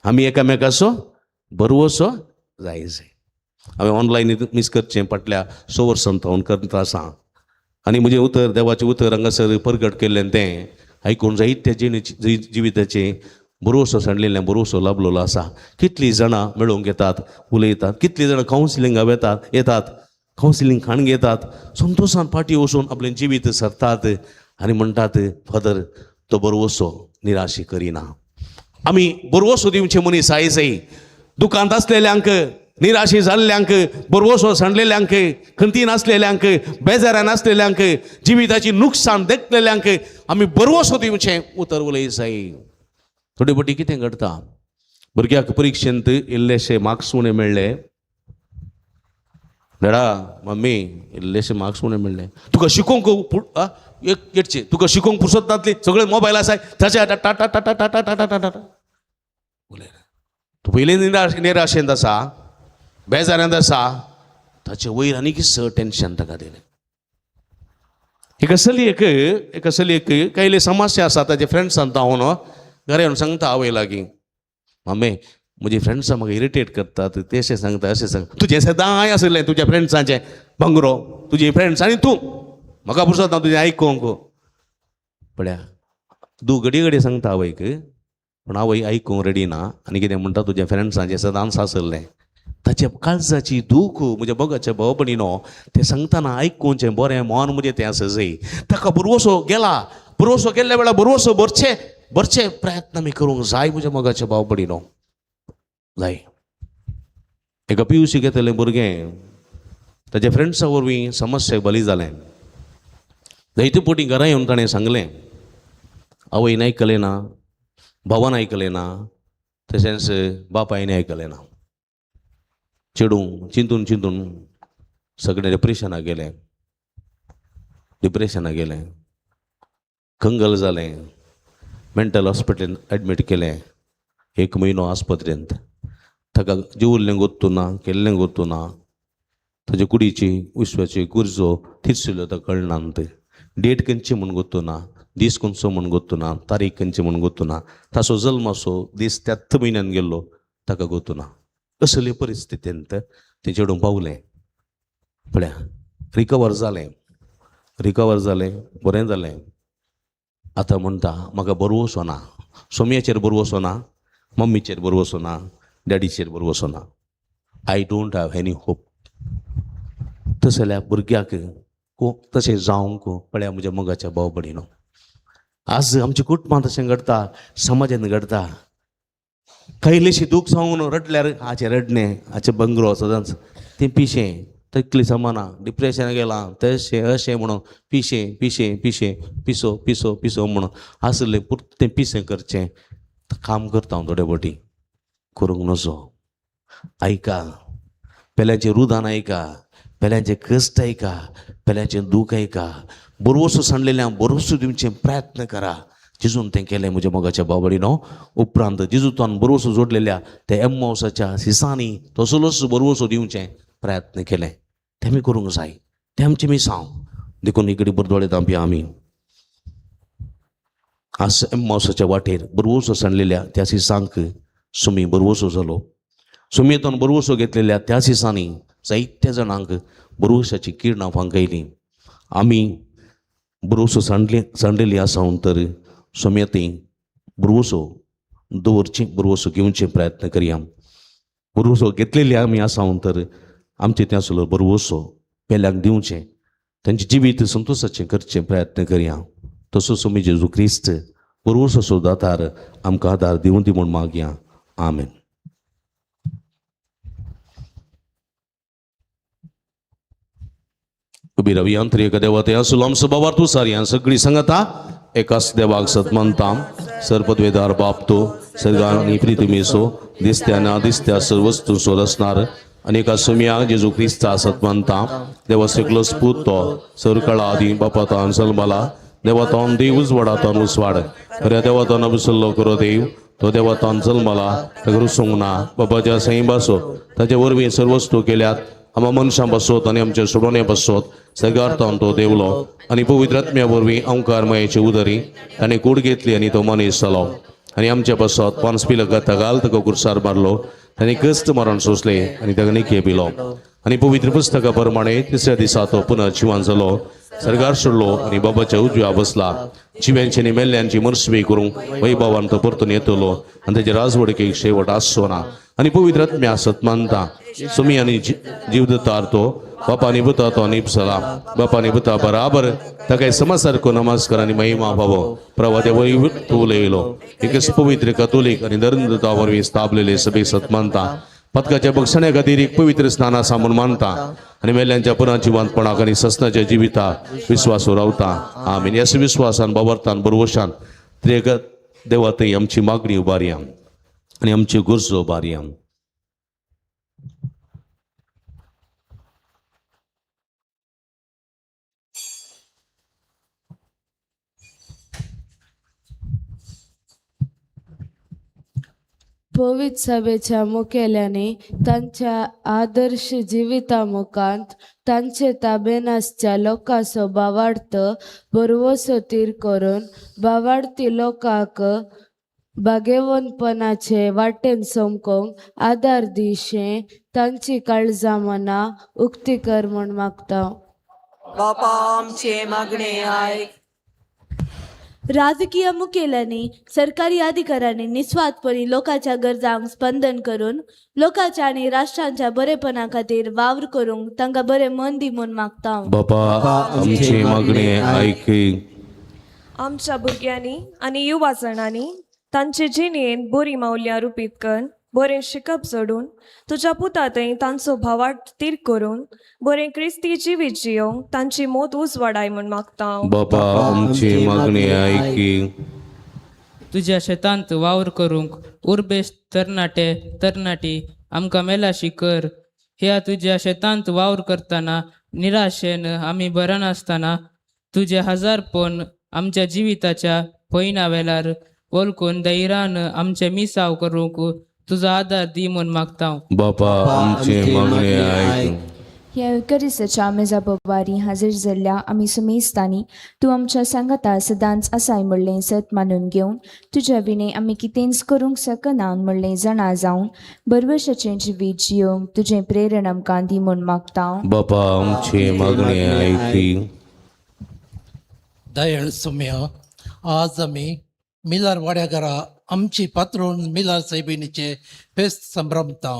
आमी एकामेकाचो बरवसो जाय हांवें ऑनलायन मिस करचें फाटल्या 6 वर्सां हांव करता आसा आनी म्हजें उतर देवाचें उतर हांगासर प्रगट केल्लें तें आयकून जायत्या जिविताचें बरवसो सांडलेलें बरवसो लाभलेलो आसा कितलीं जाणां मेळूंक येतात उलयतात कितलीं जाणां कावन्सिलिंगाक येतात कावन्सिलिंग खाण घेतात संतोशान फाटीं वचून आपलें जिवीत सरतात आनी म्हणटात फादर तो बरवसो निराशी करिना आमी बरवसो दिवचे मनीस जाय दुकानांत आसलेल्यांक निराशी जाल्ल्यांक बरवसो सांडलेल्यांक खंतीन आसलेल्यांक बेजारान आसलेल्यांक जिविताची नुकसाण देखलेल्यांक आमी बरवसो दिवचें उतर उलय जाय थोडे फावटी कितें घडटा भुरग्याक परिक्षेंत इल्लेशे मार्क्स उणे मेळ्ळे डॅडा मम्मी इल्लेशे मार्क्स उणे मेळ्ळे तुका शिकोवंक तुका शिकोवंक फुरसत नातली सगळे मोबायल आसाय ताच्या तूं पयलीं निराशेंत आसा बेजारांत आसा ताचे वयर आनीक टेन्शन ताका दिलें एका चलयेक कायले समस्या आसा ताचे फ्रेंड्सान हांव न्हू घरा येवन सांगता आवय लागीं मम्मी म्हजी फ्रेंड्सां म्हाका इरिटेट करतात ते अशें सांगता अशें सांग तुजें सदांय आसलें तुज्या फ्रेंड्सांचें भांगरो तुजी फ्रेंड्स आनी तूं म्हाका पुरसत ना तुजें आयकोंक पळया घडी सांगता आवयक पूण आवय आयकूंक रेडी ना आनी कितें म्हणटा तुज्या फ्रेंड्सांचें सदांच आसलें ताच्या काळजाची दूख म्हज्या बोगाच्या भाव भयणीनो तें सांगतना आयकूचें बरें मन म्हणजे तें आसा जाय ताका बरवसो गेल्ल्या वेळार बरवसो भरचे प्रयत्न आमी करूंक जाय म्हज्या मोगाच्या भाव भयणीनो जाय एका PUC घेतलेलें भुरगें ताच्या फ्रेंड्सां वरवीं समस्याक बली जालें जायते फावटी घरा येवन ताणें सांगलें आवयन आयकलें ना भावान आयकलें ना तशेंच बापायन आयकलें ना चिंतून सगळें डिप्रेशनाक गेलें कंगल जालें मेंटल हॉस्पिटलांत एडमीट केलें 1 म्हयनो आस्पत्रेंत ताका जेवल्लें गोत्तू ना केल्लें गोत्तू ना ताचे कुडीची विश्वाची गुरजो थिरसिल्यो ताका कळनात डेट खंयची म्हूण गोत्तू ना दीस खंयचो म्हूण गोतूना, तारीख खंयची म्हूण गोतूना, ताचो जल्म असो दीस त्याच म्हयन्यान गेल्लो ताका गोतूना. असले परिस्थितींत तें चेडूं पावलें. पळया, रिकवर जालें, बरें जालें. आतां म्हणटा म्हाका बरो वचना, सोमयाचेर बरो वचना, मम्मीचेर बरो वचना, डॅडीचेर बरो वचना. I don't have any hope. तशें जाल्यार भुरग्याक तशें जावंक पळया म्हज्या मोगाच्या भाव भयणीनो, आज आमच्या कुटुंबांत तशें घडटा, समाजान घडटा. काही इल्लेशी दूख जावन रडल्यार हाचे रडणें, हाचे बंगरो सदांच तें पिशें, तकली समाना, डिप्रेशन गेलां, तशें अशें म्हणून पिसो म्हणून आसलें पुर्त तें पिसें करचें. काम करता हांव थोडे फावटी, करूंक नजो. ऐका, पेल्याचें रुदान ऐका, पेल्याचें कश्ट ऐका, पेल्याचें दूख ऐका. बरोवसो सांडलेल्यांक बरोवसो दिवचें प्रयत्न करा. जेजून तें केलें म्हज्या मोगाच्या भाव भयणीनो. उपरांत जेजूतान बरोवसो जोडलेल्या त्या एम्माउसाच्या सिसांनी तसलोच बरोवसो दिवचें प्रयत्न केलें. तें आमी करूंक जाय. तें आमचें मिसांव देखून इकडे बरदोळे तांपया आमी. आज एम्माउसाच्या वाटेर बरोवसो सांडलेल्या त्या सिसांक सुमी बरोवसो जालो. सुमयेतून बरोवसो घेतलेल्या त्या सिसांनी जायत्या जाणांक बरोवशाची किरणां फांकयलीं. आमी बरोवसो सांडलेली आसावन तर सुमयेती बरोवसो दवरची, बरोवसो घेवचे प्रयत्न करया. बरोवसो घेतलेली आमी आसावन तर आमचे त्या आसलो बरोवसो पेल्यांक दिवचें, तांचें जिवीत संतोशाचें करचें प्रयत्न करया. तसो सुमी जेजू क्रिस्त बरोवसो सोदातार आमकां आदार दिवं दी म्हूण मागया. आमेन. उबी रवी अंतरिक देवते सुलम सुबावार तू सारी सगळी संगता एकाच देवाक सतमंताम सर्पद्वेदार बापतो सर्गानी प्रीती मेसो दिसत्या ना दिसत्या सर्व वस्तू सोरसणार अनेका सुम्या जेजू क्रिस्ता सतमंताम देवा सगळो स्फूर्तो सरकळा आदी बापातान सलमला देवातान देव उजवाडातान उसवाड खऱ्या देवातान अभिसल्लो करो देव तो देवातान जल्मला तगरू सोंगना बापाच्या सई बासो ताचे वरवीं सर्व वस्तू केल्यात. आम्हा मनशां बसोत आनी आमचे सोडोणे बसोत सगार्थान तो देवलो आनी पवित्र आत्म्या वरवीं ओंकारमयाची उदरी ताणें कूड घेतली आनी तो मनीस जालो आनी आमच्या बसोत पांच पिलक घाल ताका कुर्सार मारलो ताणें कश्ट मरण सोंसले आनी ताका निके पिलो आनी पवित्र पुस्तका प्रमाणे तिसऱ्या दिसा तो पुनः जिवान जालो सरगार सोडलो आनी बाबाच्या उजव्या बसला. जिव्यांची आनी मेल्ल्यांची मरसवी करूंक वैभवान तो परतून येतलो आनी ताचे राजवडकेक शेवट आसचो ना. आनी पवित्र आत्म्या सतमानता सुमी आनी जीव दितार तो बापानी बुता तो निपसला बापानी बुता बराबर ताका समासारको नमस्कार आनी महिमा भावो प्रवाद्या वरी तू उलयलो एकच पवित्र कतोलीक आनी धर्मदता वरवीं स्थापलेले सभे सतमानता पदकाच्या बक्षण्या खातीर एक पवित्र स्नान आसा म्हूण मानता आनी मेल्ल्यांच्या पुना जिवंतपणाक आनी ससनाच्या जिविता विस्वासू रावता. आमीन. ह्या विस्वासान बाबरतान बरोवशान त्रेगत देवा थंय आमची मागणी उबारया आनी आमची गरजो उबारया. पवित्र सभेच्या मुखेल्याने तांच्या आदर्श जिवितामुखांत तांचे ताबेनासच्या लोकांचो बावार्थ बरोवसो तीर करून बावार्थी लोकांक बागेवनपणाचे वाटेन सोमकोंक आदार दिशें तांची काळजां मना उक्ती कर म्हूण मागता. बापा आमचे मागणे आयक. राजकीय मुखेल्यांनी सरकारी अधिकाऱ्यांनी निस्वार्थपणी लोकांच्या गरजांक स्पंदन करून लोकांच्या आणि राष्ट्रांच्या बरेपणा खातीर वावर करूंक तांकां बरें मन दी म्हूण मागता. बापा आमचे मागणे आयक. आमच्या भुरग्यांनी आनी युवा जणांनी तांचे जिणेन बरी मौल्यां रुपीत करून बरें शिकप सोडून तुज्या पुता थंय तांचो भावार्थ तीर करून बरें क्रिस्ती जिवीत जियोंक तांची मोत उजवाडाय म्हूण मागता. बापा आमची मागणी आयक. तुझ्या शेतांत वावर करूंक उर्बेस तरणाटी आमकां मेलाशी कर. ह्या तुझ्या शेतांत वावर करतना निराशेन आमी बरा नासतना तुझे हजारपण आमच्या जिविताच्या पयना वेल्यार वळखून धैर्यान आमचे मिसाव करूंक तुझा आदार दी म्हूण मागता. बापा आमचे मागणे आयक. ह्या युकरिस्ताच्या मेजा बोवारी हाजीर जाल्ल्या आमी समेस्तांनी तूं आमच्या सांगाता सदांच आसाय म्हणलें सत मानून घेवन तुज्या विणे आमी कितेंच करूंक शकना म्हणलें जाणा जावन बरवशाचें जिवीत जियोंक तुजें प्रेरण आमकां दी म्हूण मागता बापा आमची मागणी ऐकी. दयाळ सौम्य, आज आमी मिलार वाड्याघरा आमची पात्रोन मिलार सायबिणीचे फेस्त संभ्रमता.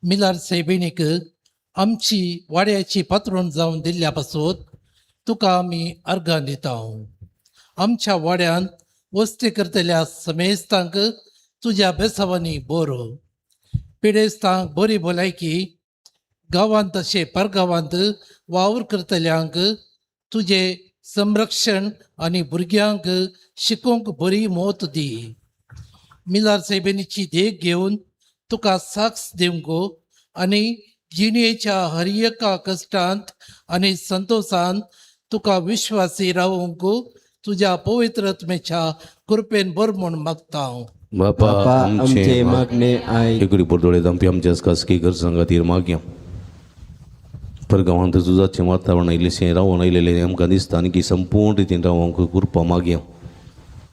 मिलार सायबिणीक आमची वाड्याची पात्रोन जावन दिल्ल्या पासून तुका आमी अर्गां दिता. आमच्या वाड्यान वस्ती करतल्या समेस्तांक तुज्या बेसावांनी बरो, पिडेस्तांक बरी भलायकी, गांवांत तशें परगांवांत वावर करतल्यांक तुजे संरक्षण आनी भुरग्यांक शिकोवंक बरी मोत दी. मिलार सायबिणीची देख घेवन तुका साक्ष दिवंक आनी जिणेच्या हर एका कश्टांत आनी संतोषांत तुका विश्वासी रावूंक तुज्या पवित्रत्मेच्या कृपेन बर म्हूण मागता. बापा आमचे मागणे ऐकडी परतोळे आमची आमच्या खासगी गरजां खातीर मागया. परगांवांत तुझाचें वातावरण इल्लेशें रावून आयलेलें आमकां दिसता आनी की संपूर्ण रितीन रावंक कृपा मागया.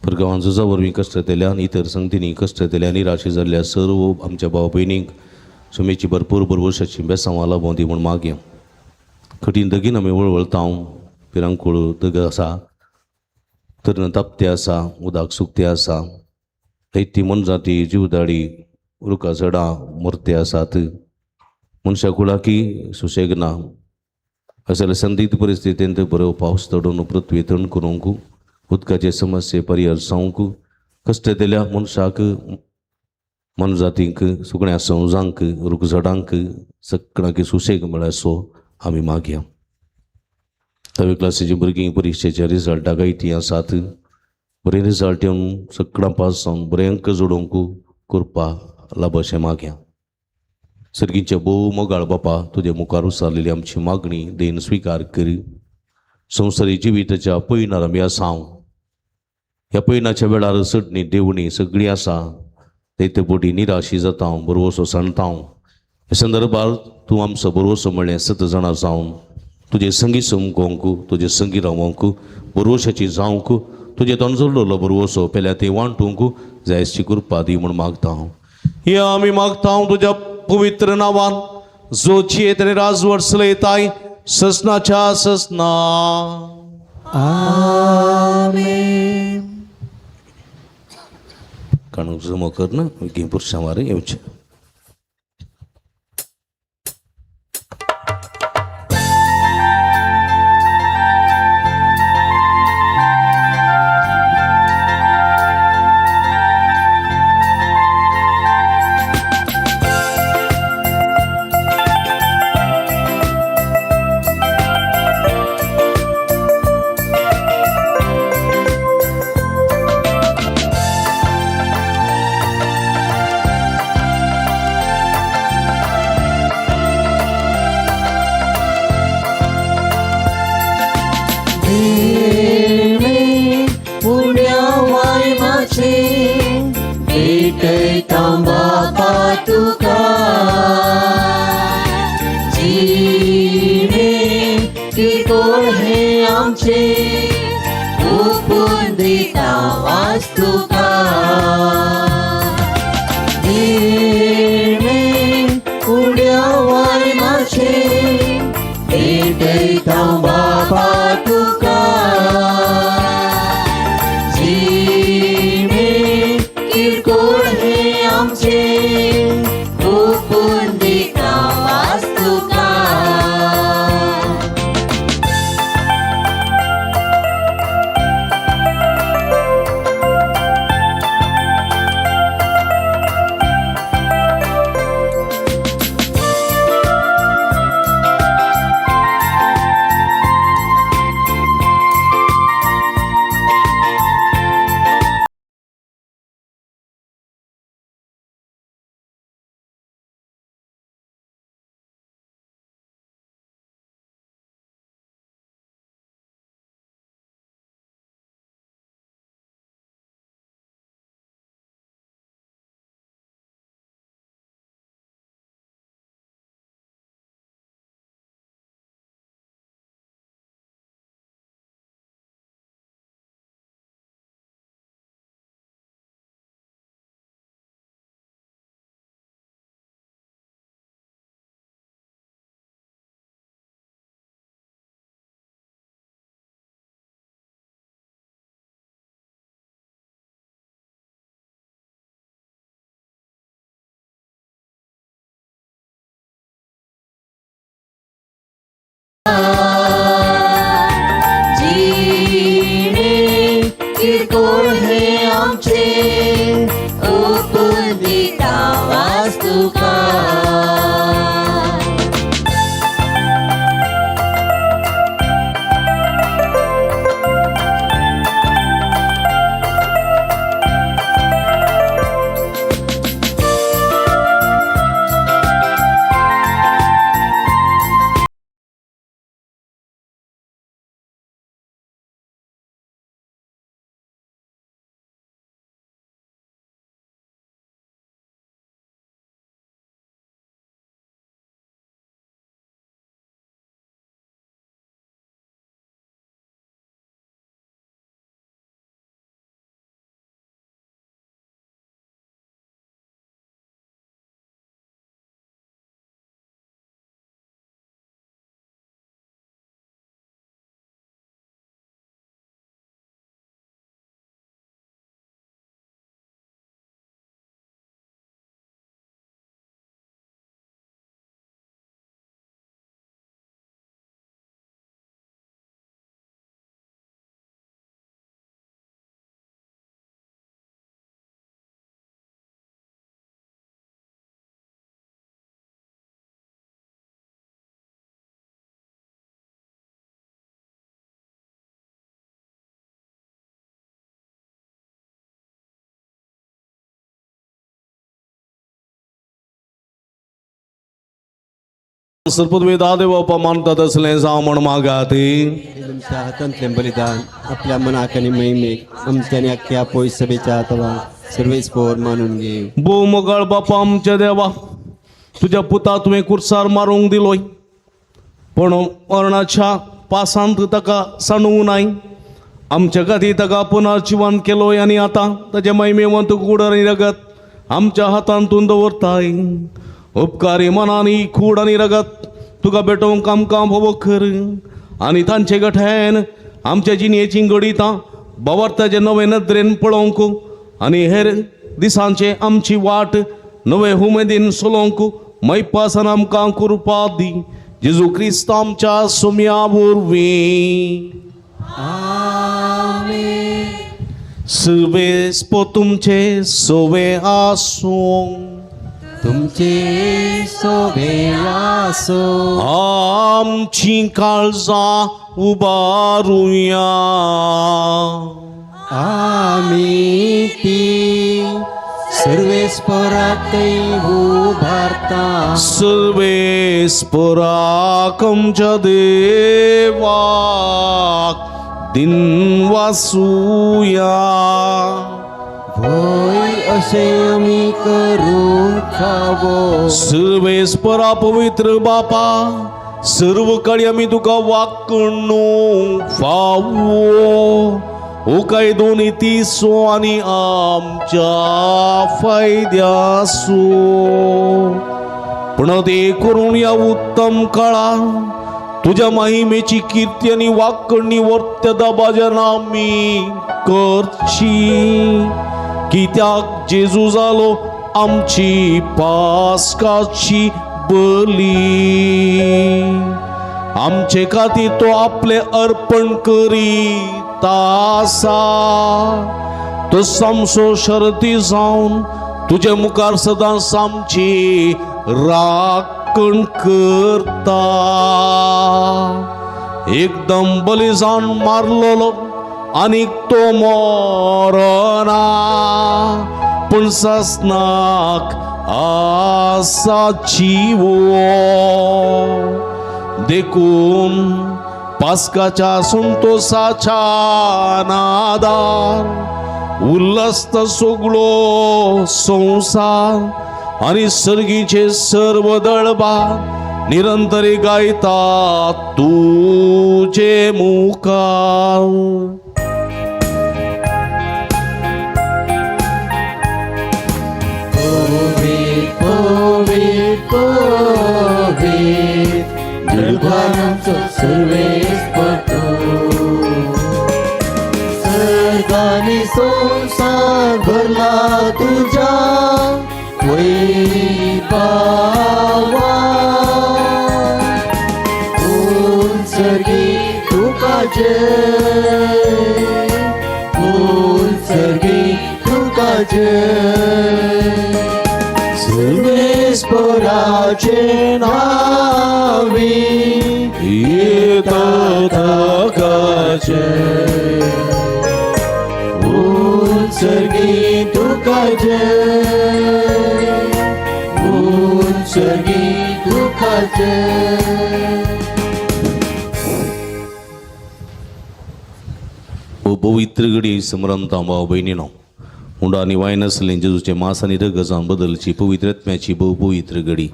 परगांवांत झुजा वरवीं कश्ट केल्या आनी इतर संगतींनी कश्ट केल्या निराशे जाल्ल्या सर्व आमच्या भाव भयणींक सुमेची भरपूर वर्साची बेसांवां लाभों दी म्हूण मागया. कठीण दगीन आमी वळवळता. पिरांकूळ दग आसा, तरण तापते आसा, उदक सुकते आसा, दैती मनजाती जीवदाडी रुखां झाडां मरते आसात. मनशा कुळाकी सुशेग ना. अशा संदिग्ध परिस्थितींत बरो पावस तडून पृथ्वी तण करूंक, उदकाचे समस्ये परिहार जावंक, कश्ट दिल्या मनशाक, मनजातींक, सुकण्या संवजांक, रूख झाडांक सगळ्यांक सुशेग मेळ्ळो सो आमी मागया. 10वी क्लासीची भुरगीं परिक्षेच्या रिजल्टाक गायती आसात. बरे रिजल्ट येवन सगळ्यां पास जावन बरे अंक जोडूंक कृपा लाभ अशें मागया. सर्गीच्या भोव मोगाळ बापा, तुजे मुखार उसारलेली आमची मागणी देन स्विकार कर. संवसारी जिविताच्या पयणार आमी आसा. ह्या पयणाच्या वेळार सडणी देवणी सगळीं आसा. ते पोटी निराशी जाता, बरवसो सांडता. हे संदर्भात तूं आमचो बरवसो म्हणलें 7 जाणां जावन तुजे संगी समकोवंक, तुजे संगी रावंक, बरवशाची जावंक, तुजे तोंड जोडलेलो बरवसो पेल्या ते वांटूंक जायची कृपा दी म्हूण मागता. हे आमी मागता तुज्या पवित्र नांवान, जो जियेत आनी राजवट चलयताय ससनाच्या ससना. काणूक जमो कर ना विकी पुरुषां वारे येवचे. पुण्या वायमाचे भेटयता बापा तुका. जिणे कितोळ हे आमचे ओपून दिता वास तुका. जिणे पुण्या वायमाचे भेटयता बापा तुका. किरकोळ हे आमचे ओपून दिता वास तुका. जीणे किरकोळ हे आमचे ओपून दिता वास्तुका सर्पद्वे दादेव अपमानतात असले जामण मागाते तुमच्या हातांतले बलिदान आपल्या मनाकनी महिमेक आमच्यानी अख्ख्या पोय सभेच्या अथवा सर्वेच पोर मानून घे. बोमगळ बापा आमच्या देवा, तुझ्या पुता तुवें कुर्सार मारूंक दिलोय, पण मरणाच्या पासांत ताका सांडूंक नाय. आमच्या खातीर ताका पुनर्जीवन केलोय आणि आता ताचे महिमेवंत कूड आनी रगत आमच्या हातांतून दवरताय. उपकारी मनानी कूड आनी रगत तुका भेटोवंक आमकां फोव कर आनी तांचे गठ्यान आमच्या जिणेची घडीतां भवार्थाचे नवे नदरेन पळोवंक आनी हेर दिसांचे आमची वाट नवे उमेदीन चलोवंक मैपासान आमकां कृपा दी. जेजू क्रिस्त आमच्या सोम्या वरवीं. सर्वेस्प तुमचे सोवे आसूं. तुमचे सोबे आसो. आमची काळजां उबारुया. आमी ती सर्वेस्पराकय उबारता. सर्वेस्पराक आमच्या देवाक दिनवासूया. भोय अशे आमी करून खावो. सर्वेस्परा पवित्र बापा, सर्व काळी आमी तुका वाकणूक फावो. ओ काय दोन्ही तिसो आनी आमच्या फायद्यासो, पण ते करून या उत्तम काळा तुझ्या महिमेची कीर्ती आणि वाकणी वर्त्यता बाजन आमी करची. कित्याक जेजू जालो आमची पास्काची बली. आमचे खातीर तो आपले अर्पण करीत आसा. तो समसो शर्ती जावन तुझे मुखार सदांच आमची राखण करता. एकदम बलिदान मारलेलो आनीक तो मरना, पूण सासनाक आसा जिवो. देखून पास्काच्या संतोषाच्या नादार उल्लस्त सगळो संसार आणि सर्गीचे सर्व दळबा निरंतरी गायतात तुझे मुखार. निर्भयांचो सर्वेस्पतो. सर्गानी संसार भरला तुझ्या वैभवा. कोण जय उत्सर्गी तुका जय सर्वेस्पराचे नावी येतात जय उत्सर्गी तुका जय उत्सर्गी तुका जय. ओ पवित्र गडी समरमता भाव बहिणीनो हुंडा आणि वायन असले जेजूचे मास आणि रग जावन बदलची पवित्रत्म्याची पवित्र गडी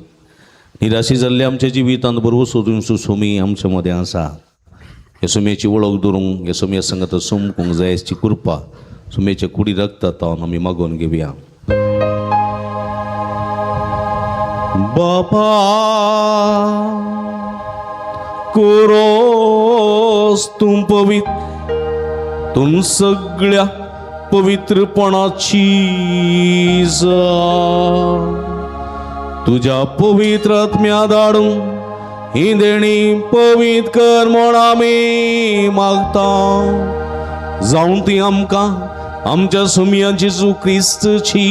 निराशी जाल्ले आमच्या जिवितांत बरोबर सोदून सुसोमी आमच्या मध्ये आसा. ह्या सुम्याची वळख धरूंक ह्या सुम्या संगत सोमकूंक जायची कृपा सुम्याच्या कुडी रगतात आमी मागोवन घेवया. बापा कोरोस तूं पवित्र तुम सगळ्या पवित्रपणाची तुझ्या पवित्र आत्म्या धाडून ही देणी पवित्र कर म्हण आमी मागता. जाऊन ती आमकां आमच्या सुमया जेजू क्रिस्तची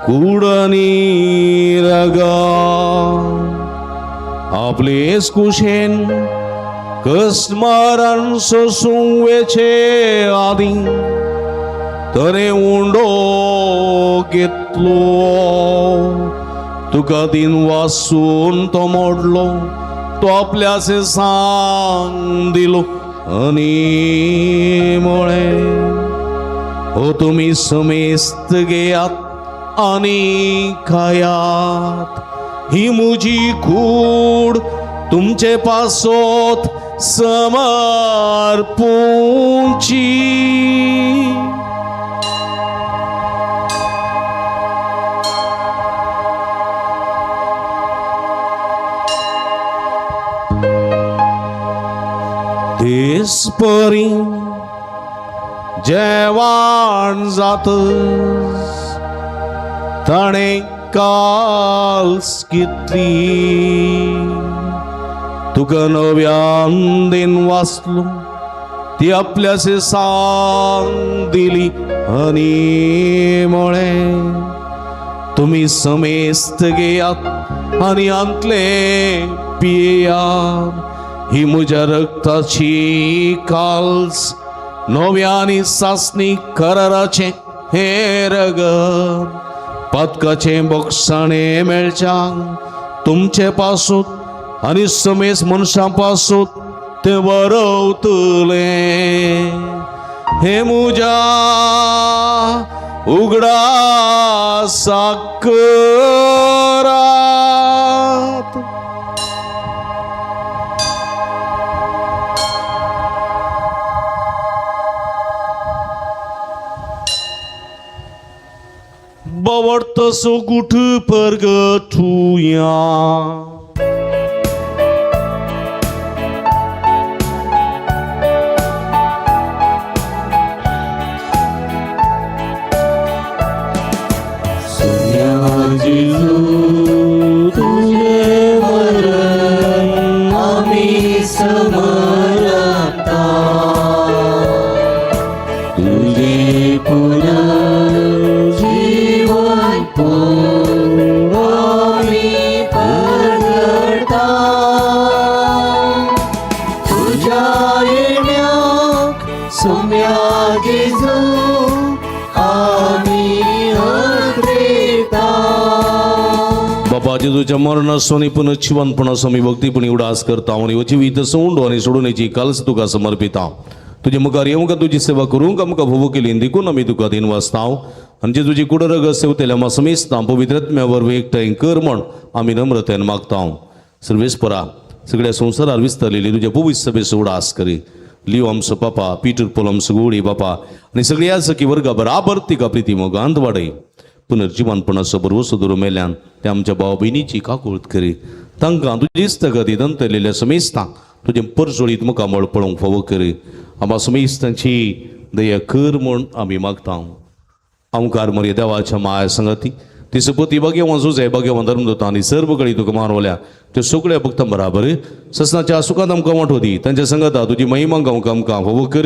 कूड आनी रगा आपले कुशेन कस्मारान सोसूंक वेचे आदी तरे उंडो घेतलो तुका दिन वासून तो मोडलो तो आपल्या सांग दिलो आणि मुळे हो तुम्ही समेस्त घेयात आणि खायात. ही मुजी कूड तुमचे पासोत समर्पूंची. देसपरी जेवण जात ताणे काल्स कितली तुका नव्यान दिन वाचलो ती आपल्यासे सांग दिली आणि मुळे तुम्ही समेस्त घेयात आणि अंतले पियात. ही म्हज्या रक्ताची काल्स नव्यानी सासणी कराराचे हे रगत पदकाचे बोगसाणे मेळच्या तुमचे पासून आणि समेस मनशां पासून ते बरवतले. हे म्हज्या उगडा साकरात बवडत सो गुठ परगठुया. जेजू तुझे मरण आम्ही समरता तुझे पुनर्जीवन आम्ही परगडता. तुझ्या येण्याक सोम्या जेजू आम्ही बापा जेजूच्या मरणासोनी पुनर्जीवनपणासो मी भक्तीपणी उडास करता आणि जिवीत सोंडो आणि सोडूनेची काल्स तुका समर्पिता. तुझे मुखार येऊन का तुझी सेवा करूंक आमकां भोव केली देखून आमी तुका दिन वाचताव आणि जेजूची कुडरग सेवतेल्या मा समेस्ता पवित्रत्म्यावर एकठांय कर म्हण आमी नम्रतेन मागताव. सर्वेस्परा सगळ्या संवसारार विस्तारलेली तुझ्या पवित्र सभेचो उडास करी. लिओ आमचो बापा पीटर पोल आमचो गोडी बापा आणि सगळ्या सखी वर्गा बराबर तिका प्रिती मोगांत वाडय. पुनर्जीवनपणाचो बरोवसो दवरूं मेल्यान ते आमच्या भाव भयणीची काकुळट करी. तांकां तुजीच तगती दंतलेल्या समेस्तांक तुजें परजोळीत मुखामळ पळोवंक फावो करी. आम्हा समेस्तांची दया कर म्हूण आमी मागता. ओंकार मरे देवाच्या माया संगती तिसपती भाग्यवान जुजे भाग्यवान धर्मदत्ता आनी सर्व कळी तुका मानवल्या ते सगळ्या भक्तां बराबर ससनाच्या सुखांत आमकां वांटो दी तांच्या संगता तुजी महिमा गावंक आमकां फावो कर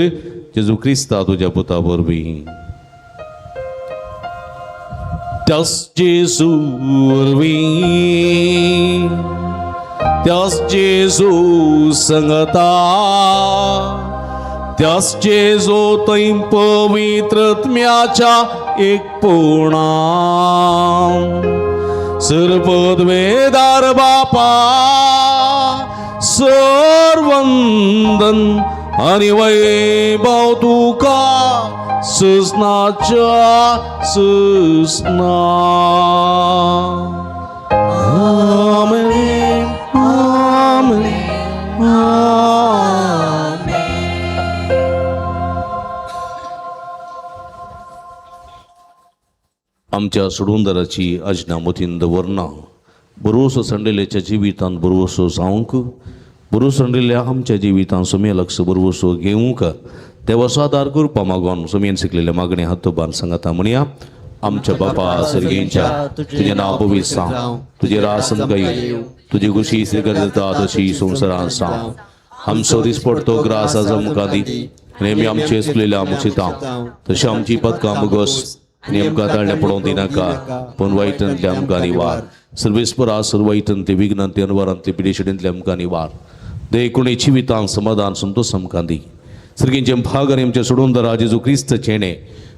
जेजू क्रिस्ता तुज्या पुता वरवीं त्याच जेजू वरवीं त्याच जेजू संगता त्याच जेजू थंय पवित्रत्म्याच्या एकपणा सर्वपदवेदार बापा सर्वंदन आणि वैभव तुका ससनाच्या ससना आमेन आमेन आमेन. आमच्या सोडूनदाराची अजना मोतीन दवरना बरोसो संडेलेच्या जिवितांत बरोसो जावंक बरो संडेल्या आमच्या जिवितांत सुमे लक्ष बरोसो घेवंक देवाचो आदार करपा मागोन सुमेन शिकलेल्या मागणे हातोबान सांगता म्हणया आमच्या बापा सर्गेंच्या तुझे नाव पवित्र जावं तुझे राज येवं तुझी खुशी स्वीकारता तशी संवसारांत जावं आमचो दिसपडतो ग्रास आज आमकां दी नेहमी आमचे सुकलेल्या मुचिता तशी आमची पदकां मुगोस नेमका ताळ्या पडोवन दिनाका पण वाईटांतले आमकां निवार सर्वेस्परा सर्व वाईटांतले विघ्नांतले अनवरांतले पिडेशिडेंतले आमकां निवार दे कोणी जिवितांत समाधान संतोष आमकां दी सर्गींचे भाग आनी आमचे सोडूनदारा जेजू क्रिस्त चेणे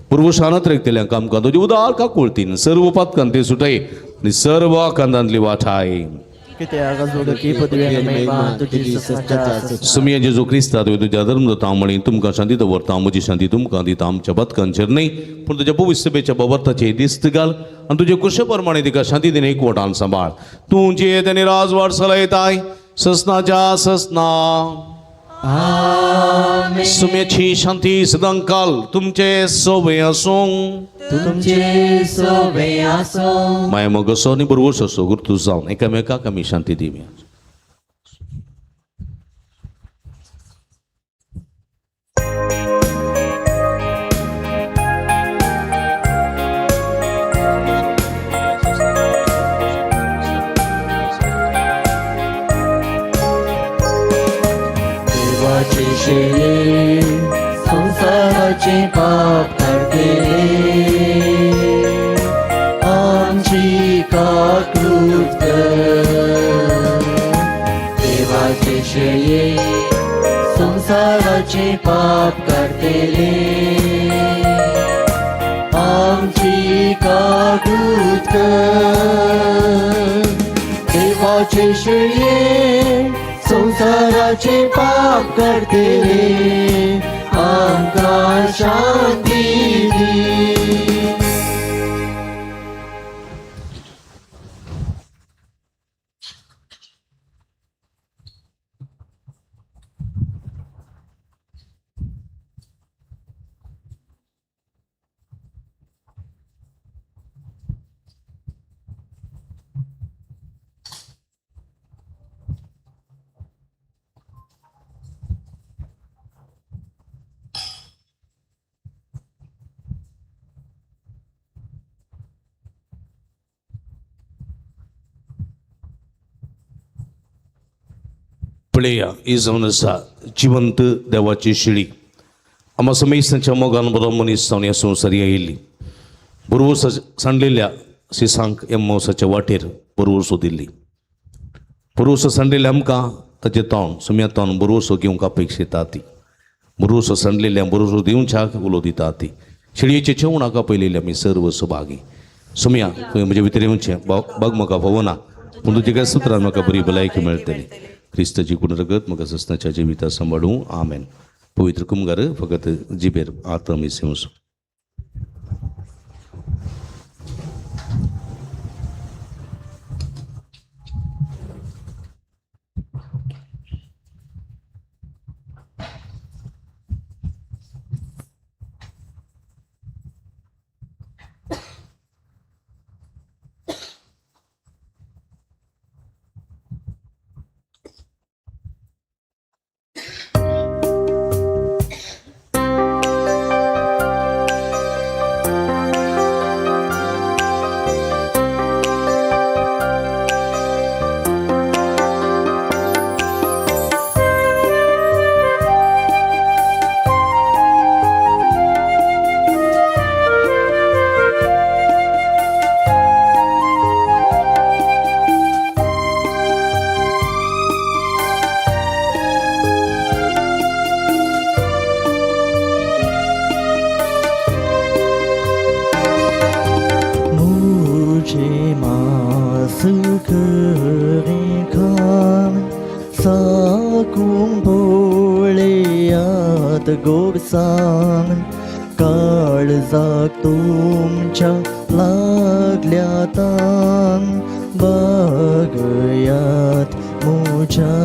पुर्वशानांत रेखतल्यांक आमकां तुजे उदार काकुळतीन सर्व पदकां ते सुटय आनी सर्व कांदांतली वाठाय सुमिया जेजू क्रिस्ता तुवें तुज्या धर्मदता म्हणी तुमकां शांती दवरता म्हजी शांती तुमकां दिता आमच्या बदकांचेर न्ही पूण तुज्या पवित्र सभेच्या बबर्थाचेर दिस्त घाल आनी तुजे कुशे प्रमाणे तिका शांती दिन एकवटान सांबाळ तूं जे तेनी राजवाड चलयताय ससनाच्या ससना सुमेची शांती सदांकाल तुमचे सोबे आसूं माय मग असो आनी बरोबर असो गुर्तू जावन एकामेकाक आमी शांती दिवया. संसाराचे पाप काढते आमची काकूत देवाचे शेये संसाराचे पाप काढतेले आमची काकूत देवाचे शेये संसाराचे पाप करते आमकां शांती दी. पळया ही जावन आसा जिवंत देवाची शिडी आम्हा समेस्तांच्या मोगान बरो मनीस जावन ह्या संवसारी आयिल्ली बरोवस सांडलेल्या सिसांक एम्मोसाच्या वाटेर बरोवसो दिल्ली बरोवसो सांडलेल्या आमकां ताचें तोंड सुम्या तोंड बरोवसो घेवंक अपेक्षिता ती बरोवसो सांडलेल्या बरोवसो दिवच्याक उलो दिता ती शिडयेचे जेवणाक आपयलेले आमी सर्व सुभागी सुम्या तुवें म्हजे भितर येवचें बग म्हाका भोवना पूण तुजे काय सुत्रान म्हाका बरी भलायकी मेळटली क्रिस्ताची कुणरगत म्हाका ससनाच्या जिविता सांबाळूं आमेन. पवित्र कुमगार फकत जिबेर आतां आमी सेवसो. खरेखर साकून भोळ्यात गोडसाण काळजाक तुमच्या लागल्या तान बघयात मुझ्या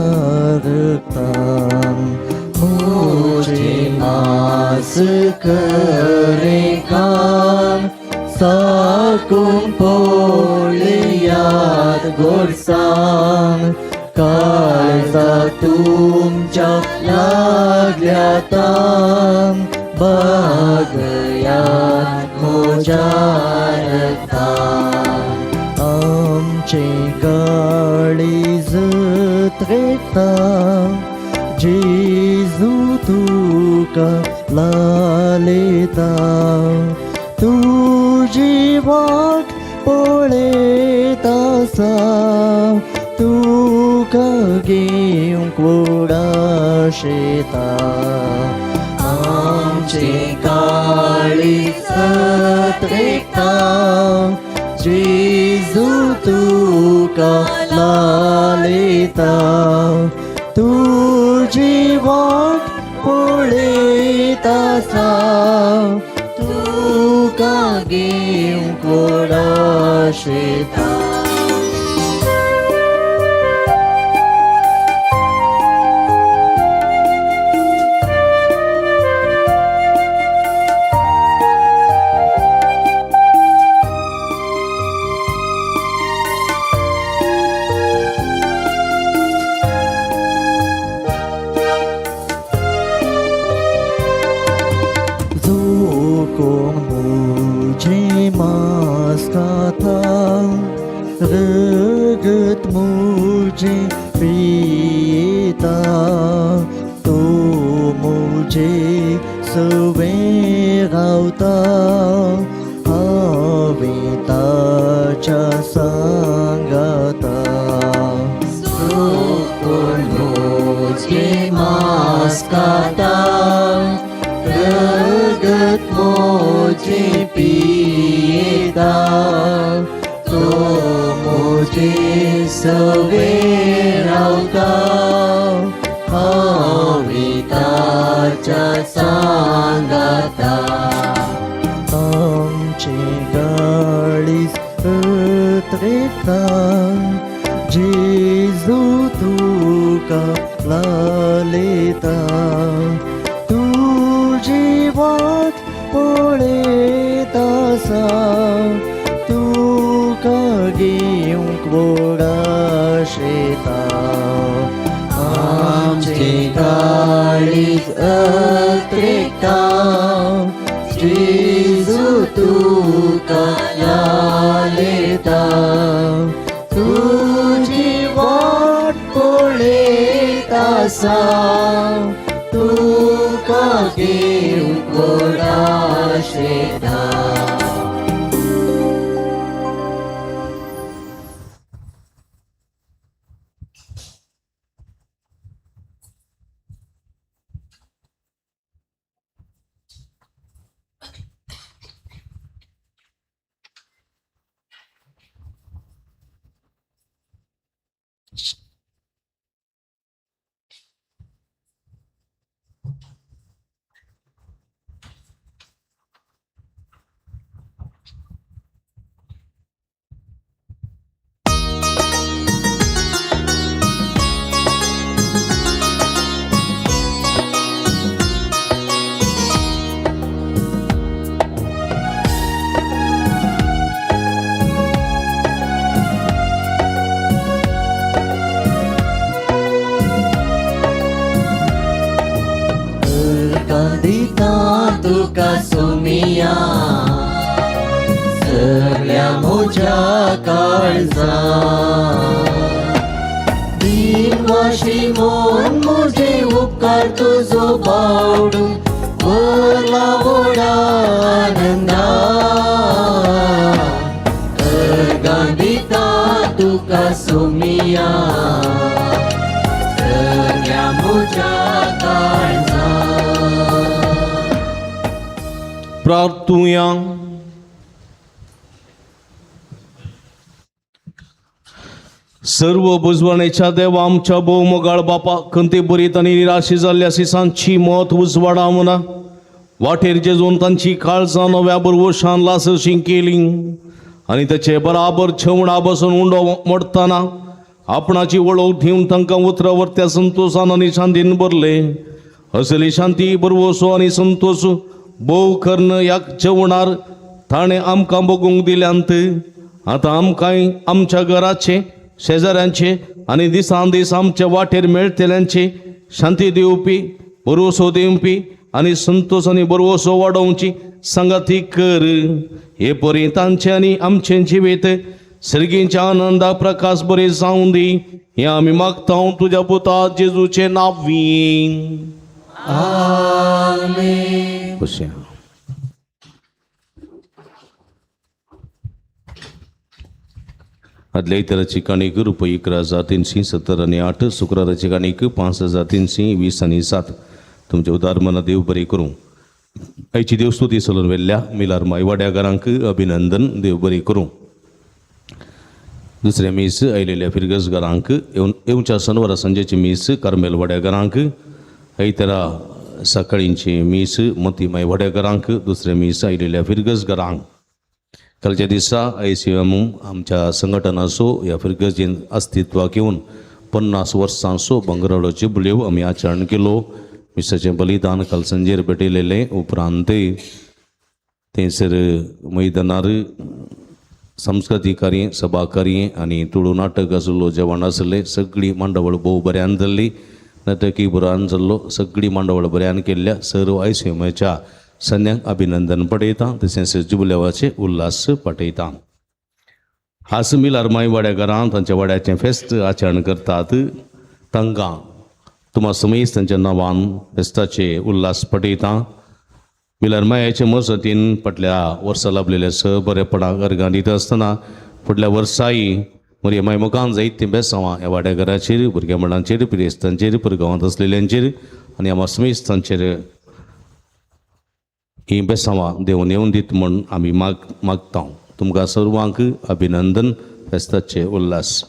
रक्तान मुझे मास करे कान साकून पोळ्यात गोडसाण काळजाक तुमच्या लागल्या तान बघयात मुझ्या रक्तान आमचे काळीज त्रेता जेजू तुका लालेता तुझी वाट पळेतासा तुका घेवंक वडाशेता आमचे काळीज त्रेता जेजू तुका लालेता तुझी वाट पळेतासा तुका घेवंक वडाशेता रगत मुझे पिता तो मुझे सवे रावता हांवें ताच्या सांगाता कोण मुझे मास खाता रगत मुझे पिता तो मुझे सवे रावता हांवें ताच्या सांगाता आमचे काळीज त्रेता जेजू तुका लालेता तुझी वाट पळेतासा तुका घेवंक वडाशेता आमचे काळीज त्रेता जेजू तुका लालेता तुझी वाट पळेतासा तुका घेवंक वडाशेता दिता तुका सोमिया सगळ्या म्हज्या काळजा दिनवाशी मोन मुझे उपकार तुजो बावडून वरला व्हडा आनंदा दिता तुका सोमिया सगळ्या म्हज्या काळजा प्रार्थुया सर्व बुजवण्याच्या देवा आमच्या भोव मोगाळ बापा खंते बरीत आणि निराशी जाल्ल्या सिसांची मत उजवाडा म्हणा वाटेर जेजून तांची काळजां नव्या बरवशान लासरशी केली आणि त्याचे बराबर छवणा बसून उंडो मोडताना आपणाची वळख ठेवून तांकां उतरावरत्या संतोषान आणि शांतीन भरले असली शांती बरवसो आणि संतोष भोव कर्ण याक जेवणार ताणे आमकां बगूंक दिल्यांत आता आमकांय आमच्या घराचे शेजाऱ्यांचे आणि दिसान दीस आमच्या वाटेर मेळटल्यांचे शांती दिवपी बरवसो दिवपी आणि संतोष आणि बरवसो वाडोवची संगती कर हे परी तांचे आणि आमचे जिवीत सर्गींच्या आनंदा प्रकाश बरे जावं दी हे आमी मागता तुझ्या पुता जेजूचे नांवीन आमेन. आदल्या इतराची काणीक रुपये 11,370 शुक्राराची काणीक 5,320 आणि 7 तुमचे उदार मना देव बरे करूं. आयची देवस्तुती चलून वेल्ल्या मिलार माय वाड्याकारांक अभिनंदन देव बरे करूं. दुसऱ्या मीस आयलेल्या फिरगसगारांक येवच्या शनिवारा संजेची मीस कार्मेल वाड्याकारांक आयतरा सकाळींची मीस मती माय वाड्याकारांक दुसऱ्या मीस आयलेल्या फिरगसगारांक कालच्या दिसा ICM आमच्या संघटनाचो ह्या फिरगजीन अस्तित्वाक येवन 50 वर्सांचो बंगराळो जुबल्यो आमी आचरण केलो. मिसाचें बलिदान काल संजेर भेटयलेलें उपरांत थंयसर मैदानार सांस्कृतीक कार्य सभा कार्य आनी तुळू नाटक आसलो जेवण आसलें सगळीं मांडवळ भोव बऱ्यान जाल्ली नाटकी बऱ्यान जाल्लो सगळीं मांडवळ बऱ्यान केल्ल्या सर्व ICMच्या सन्यांक अभिनंदन पटयता तशेंच जुबलेवाचे उल्हास पटयता. हास मिलार माय वाड्याकारां तांच्या वाड्याचें फेस्त आचरण करतात तांकां तुम्हा समेत तांच्या नांवान फेस्ताचे उल्हास पटयता. मिलार मायाचे मसतीन फाटल्या वर्सा लाभलेल्या बरेपणाक अर्गां दिता आसतना फुडल्या वर्साय मरे माय मुखान जायतीं बेसांवां ह्या वाड्याकाराचेर भुरग्या मळांचेर पिरेस्तांचेर परगांवांत आसलेल्यांचेर आनी ह्या समेस्तांचेर ही बेसांवां देवन येवन दीत म्हूण आमी मागता. तुमकां सर्वांक अभिनंदन फेस्ताचे उल्हास.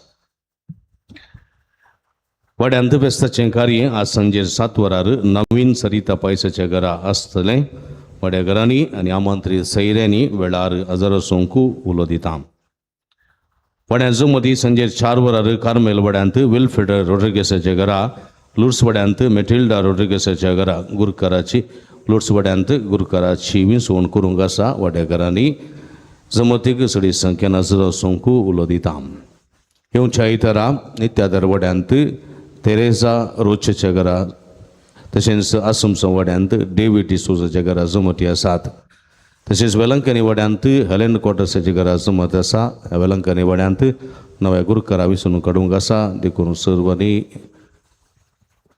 वाड्यांत फेस्ताचें कार्य आज सांजेर 7 वरार नवीन सरिता पायसाच्या घरा आसतलें. वाड्याकारांनी आनी आमंत्रीत सयऱ्यांनी वेळार हजर आसूंक उलो दिता. वाड्यांचो मदीं सांजेर 4 वरार कार्मेल वाड्यांत विल्फ्रेड रोड्रिगेसाच्या घरा लुर्स वाड्यांत मेटिल्डा रोड्रिगेसाच्या घरा गुरकाराची लुर्स वाड्यांत गुरकाराची विंसवण करूंक आसा. वाड्याकारांनी जमतीक सडी संख्येन हजर आसूंक उलो दिता. येवच्या आयतारा नित्यादार वाड्यांत तेरेसा रोचच्या घरा तशेंच आसुमसो वाड्यांत डेव्हिड डिसोजाच्या घरा जमती आसात. तशेंच वेलंकनी वाड्यांत हेलेन क्वॉर्टर्साच्या घरा जमत आसा. वेलंकनी वाड्यांत नव्या गुरकारा विसरून काडूंक आसा देखून सर्वांनी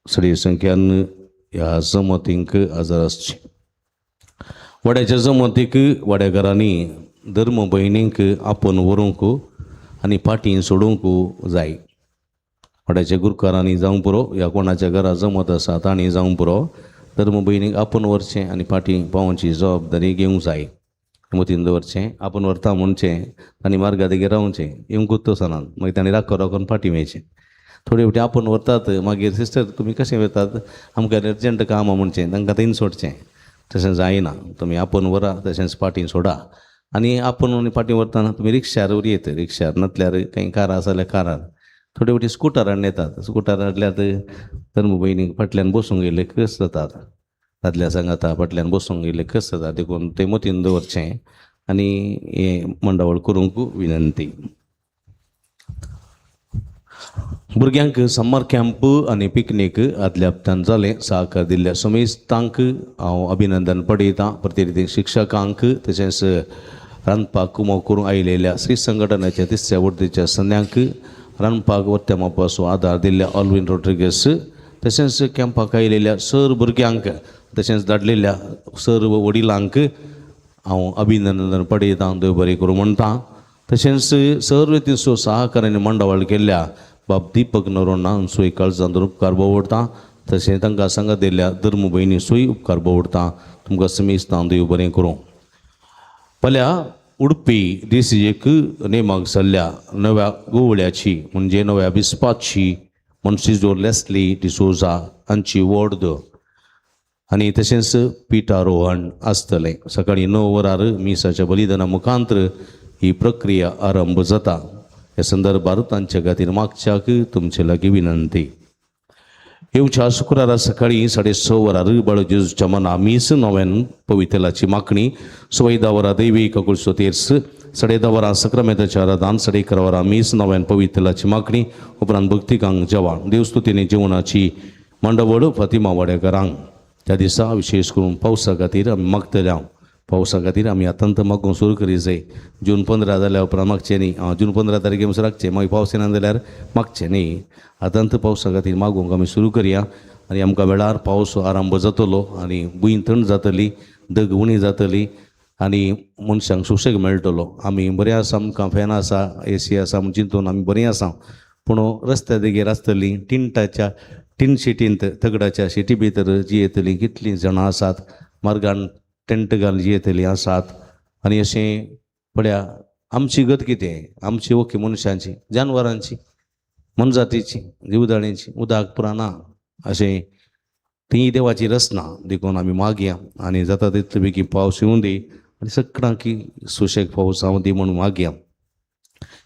सडी संख्यान ह्या जमतींक हजर आसची. वाड्याच्या जमतीक वाड्याकारांनी धर्म भयणींक आपोवन व्हरूंक आनी फाटीं सोडूंक जाय. वाड्याच्या गुरकारांनी जावं पुरो ह्या कोणाच्या घरा जमत आसा तांणी जावं पुरो धर्म भयणीक आपोवन व्हरचें आनी फाटीं पावोवची जबाबदारी घेवंक जाय. मतीन दवरचें आपूण व्हरता म्हणचें आनी मार्गा देगेर रावचें येवंकूच तसनान मागीर तांणी राग राखून फाटीं वयचें. थोडे फावटी आपूण व्हरतात मागीर सिस्टर तुमी कशें वेतात आमकां अर्जंट काम म्हणचें तांकां थंय सोडचें तशें जायना. तुमी आपूण व्हरा तशेंच फाटीं सोडा आनी आपूण आनी फाटीं व्हरतना तुमी रिक्षार व्हरयेत. रिक्षार नातल्यार काही कार आसा जाल्यार कारार थोडे फावटी स्कुटरान येतात. स्कुटरार हाडल्यार धर्म भयणीक फाटल्यान बसूंक गेले कस जातात. दादल्या सांगाता फाटल्यान बसूंक गेले कस जाता देखून तें मतीन दवरचें आनी हें मंडवळ करूंक विनंती. भुरग्यांक समर कॅम्प आनी पिकनीक आदल्या हप्त्यान जालें. सहकार दिल्ल्या समेस्तांक हांव अभिनंदन पटयतां. प्रतिनिधी शिक्षकांक तशेंच रांदपाक कुमो करूंक आयिल्ल्या श्री संघटनाच्या 3ऱ्या वर्धेच्या सन्यांक रांदपाक वत्या मापाचो आदार दिल्ल्या ऑल्विन रोड्रिगेस तशेंच कॅम्पाक आयिल्ल्या सर भुरग्यांक तशेंच धाडलेल्या सर्व वडिलांक हांव अभिनंदन पटयतां. देव बरें करूं म्हणटा. तशेंच सर्व तिसो सहकार्यानी मंडवळ केल्ल्या बाब दीपक नरोना सोय काळजांतून उपकार भोवडटा. तशें तांकां सांगात दिल्ल्या धर्म भयणी सोय उपकार भोवडटा. तुमकां समेस्तां देव बरें करूं. फाल्यां उडपी डिसिजेक नेमाक जाल्ल्या नव्या गोवळ्याची म्हणजे नव्या बिस्पाची मॉन्सिजोर लेस्ली डिसोजा हांची वॉर्ड आनी तशेंच पिठारोहण आसतलें. सकाळीं 9 वरार मिसाच्या बलिदाना मुखांतर ही प्रक्रिया आरंभ जाता. ह्या संदर्भात तांचे खातीर मागच्याक तुमचे लागीं विनंती. येवच्या शुक्रारा सकाळीं 6:30 वरार बाळ जेजूच्या मना मीस नव्यान पवित्रलाची मागणी. 10 वरां दैवीक कुळसोतेर्स. 10:30 वरां सक्रामेंताचें आराधन. 11:30 वरां मीस नव्यान पवित्रलाची मागणी. उपरांत भक्तिकांक जेवण. देवस्तुतीनी जेवणाची मांडवळ फातिमा वाडेकारांक. त्या दिसा विशेष करून पावसा खातीर आमी मागतले. पावसा खातीर आमी आतांत मागूंक सुरू करी जाय. जून 15 जाल्या उपरांत मागचें न्ही. जून 15 तारखे म्हणसर राखचें. मागीर पावस येना जाल्यार मागचें न्ही. आतांत पावसा खातीर मागूंक आमी सुरू करया. आनी आमकां वेळार पावस आरंभ जातलो आनी भुंय थंड जातली, दगवणी जातली आनी मनशांक सुशेग मेळटलो. आमी बरें आसा, आमकां फॅन आसा, AC आसा म्हूण चिंतून आमी बरीं आसा. पूण रस्त्या देगेर आसतलीं टीन शिटींत तगडाच्या शिटी भितर जी येतलीं कितलीं जाणां आसात. मार्गान टेंट घाल जी येतलीं आसात. आनी अशें पळया, आमची गत कितें? आमची ओके मनशांची, जानवरांची, मनजातीची, जीवदाणीची उदक पुरा ना. अशें ती देवाची रचना देखून आमी मागया. आनी जाता तितले बेगीन पावस येवं दी आनी सगळ्यांक सुशेग पावस हांव दी म्हणून मागया.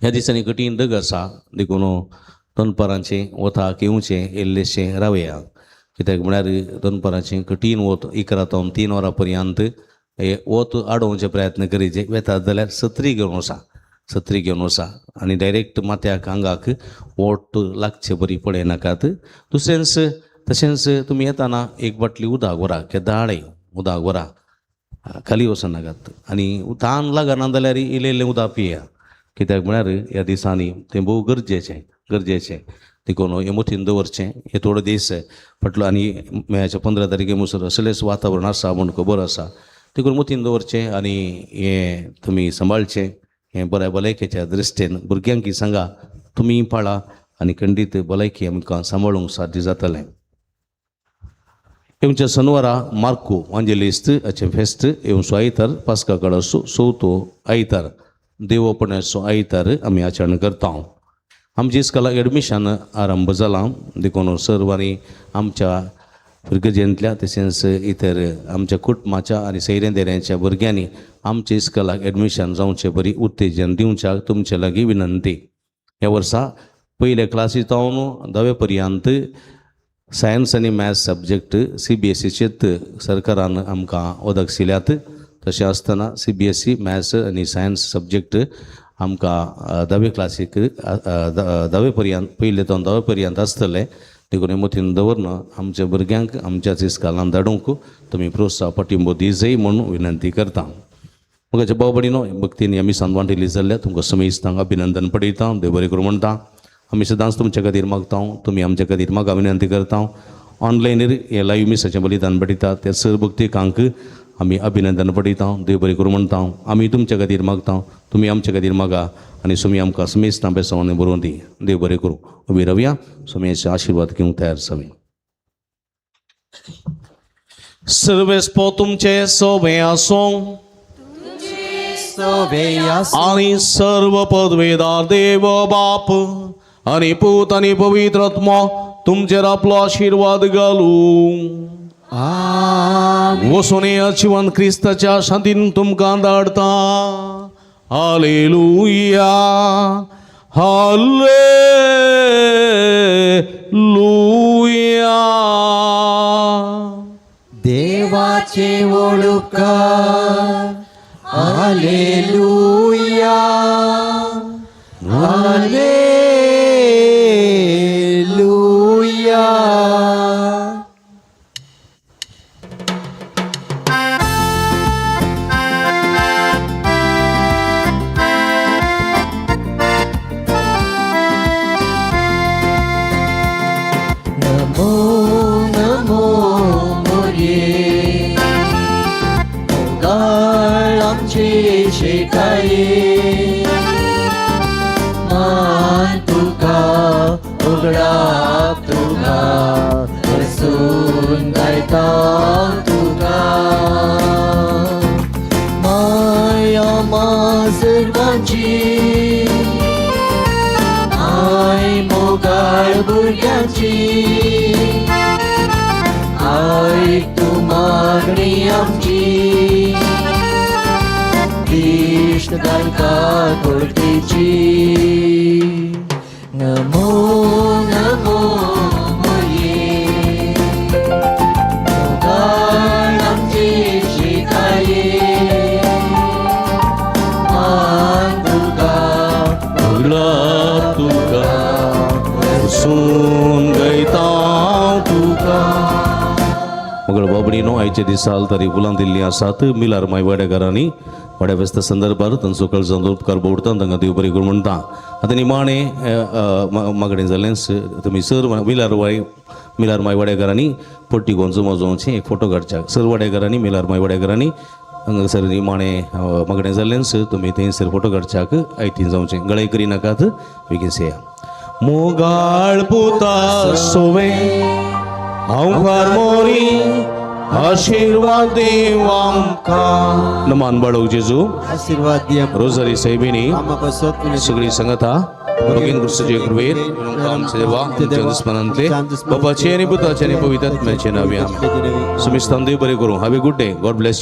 ह्या दिसांनी कठीण दग आसा देखून दनपारांचें वताक येवचें इल्लेशें रावया. कित्याक म्हळ्यार दनपारांचें कठीण वत 11 ते 3 वरां पर्यंत हे वत आडोवचे प्रयत्न करीत वेतात जाल्यार सत्री घेवन वचा आनी डायरेक्ट माथ्याक आंगाक वोट लागचे बरी पळयनाकात. दुसरेंच तशेंच तुमी येताना एक बाटली उदक व्हरा, दाळे उदक व्हरा, खाली वचनाकात. आनी तान लागना जाल्यार इल्लें उदक पिया. कित्याक म्हळ्यार ह्या दिसांनी तें भोव गरजेचें देखून हें मतीन दवरचें. हे थोडे दीस फाटलो आनी मेच्या 15 तारखे म्हणसर असलेंच वातावरण आसा म्हूण खबर आसा. देखून मतीन दवरचें आनी हें तुमी सांबाळचें. हें बऱ्या भलायकेच्या दृश्टेन भुरग्यांक सांगा तुमी पाळा आनी खंडीत भलायकी आमकां सांबाळूंक साध्य जातलें. येवच्या शनिवारा मार्को वांजेलिस्ट हाचें फेस्त येवचो आयतार पास्का काळाचो 6थो आयतार देवपणाचो आयतार आमी आचरण करता. आमची इस्कॉला एडमिशन आरंभ जालां देखून सर्वांनी आमच्या भुरगेंतल्या तशेंच इतर आमच्या कुटुंबाच्या आनी सैरेंदेऱ्यांच्या भुरग्यांनी आमच्या इस्कॉलाक एडमिशन जावचें बरी उत्तेजन दिवच्याक तुमचे लागीं विनंती. ह्या वर्सा पयले क्लासीत जावन 10वे पर्यंत सायन्स आनी मॅथ्स सब्जेक्ट CBSEचेत सरकारान आमकां वदक दिल्यात. तशें आसतना CBSE मॅथ्स आनी सायन्स सब्जेक्ट आमकां 10वे क्लासीक 10वे पर्यंत पयले तो 10वे पर्यंत आसतले. देखून मतीन दवरन आमच्या भुरग्यांक आमच्याच इस्कॉलान धाडूंक तुमी प्रोत्साह पाठिंबो दी जाय म्हणून विनंती करता. म्हज्या भाव भयणीनो, भक्तीनी आमी सांवांटिली जाल्ल्या तुमकां समेस्तांक अभिनंदन पळयता. देव बरें करूं म्हणटा. आमी सदांच तुमच्या खातीर मागता, तुमी आमच्या खातीर म्हाका विनंती करता. ऑनलायनीर हे लायव्ह मिसाचें बलिदान पळयता त्या सर भक्तिकांक आमी अभिनंदन पळयता. देव बरें करूं म्हणटा. आमी तुमच्या खातीर मागता, तुमी आमच्या खातीर मागा आनी सुमी आमकां समेस्तां बेसावणे बरोवन दी. देव बरें करूं. उबी रावया, सुमेचे आशिर्वाद घेवंक तयार जावया. सर्वेस्पो तुमचे सोबे आसूं आनी सर्व पदवेदार देव बाप आनी पूत आनी पवित्र आत्मा तुमचेर आपलो आशिर्वाद घालूं. वसून जिवन क्रिस्ताच्या शांतीन तुमकां धाडता. Hallelujah, hallelujah. देवाचे ओळखकार. Hallelujah, hallelujah. नमो नमो मोरये, ओंकार आमचे शेकाये. मान तुका उगडा तुका बसून गायता तुका. माया भुरग्यांची आय मोगाळ भुरग्यांची आयक तूं मागणी आमची कृष्ण गायका कोळपेची नमो नमो मोरये मोगाळ आमची शिकाये मान तुका तुला तुका वसून गयता तुका मगर बाबडीनो आयचे दिसाल तरी फुलां दिल्ली आसात मिलार माय वाड्याकारांनी वाड्या व्यस्त संदर्भात तांचो कळजांत उपकार बोडटा तांकां देव बरें करूं म्हणटा आतां निमाणे मागणें जालें तुमी सर मिलार माय वाड्याकारांनी पट्टी गोंचो मोजोवचें एक फोटो काडच्याक सर वाड्याकारांनी मिलार माय वाड्याकारांनी हांगासर निमाणे मागणें जालें तुमी थंयसर फोटो काडच्याक आयतीन जावचें गळाय करी नाकात बेगीन सेया मोगाळ पुता सोवे आमकां मोरी आशीर्वाद देव आमकां नमान बाळोक जेजू आशीर्वाद दिया रोजारी साहेबिनी आम्हा बसत सगळी संगता भगीन कृष्णाचे कृपेत आमचे देवा आमच्या दुस्मनांतले बापाचे आणि पुताचे आणि पवित्र आत्म्याचे नावे आमेन. सुमिस्तान देव बरें करूं. Have a good day. God bless you.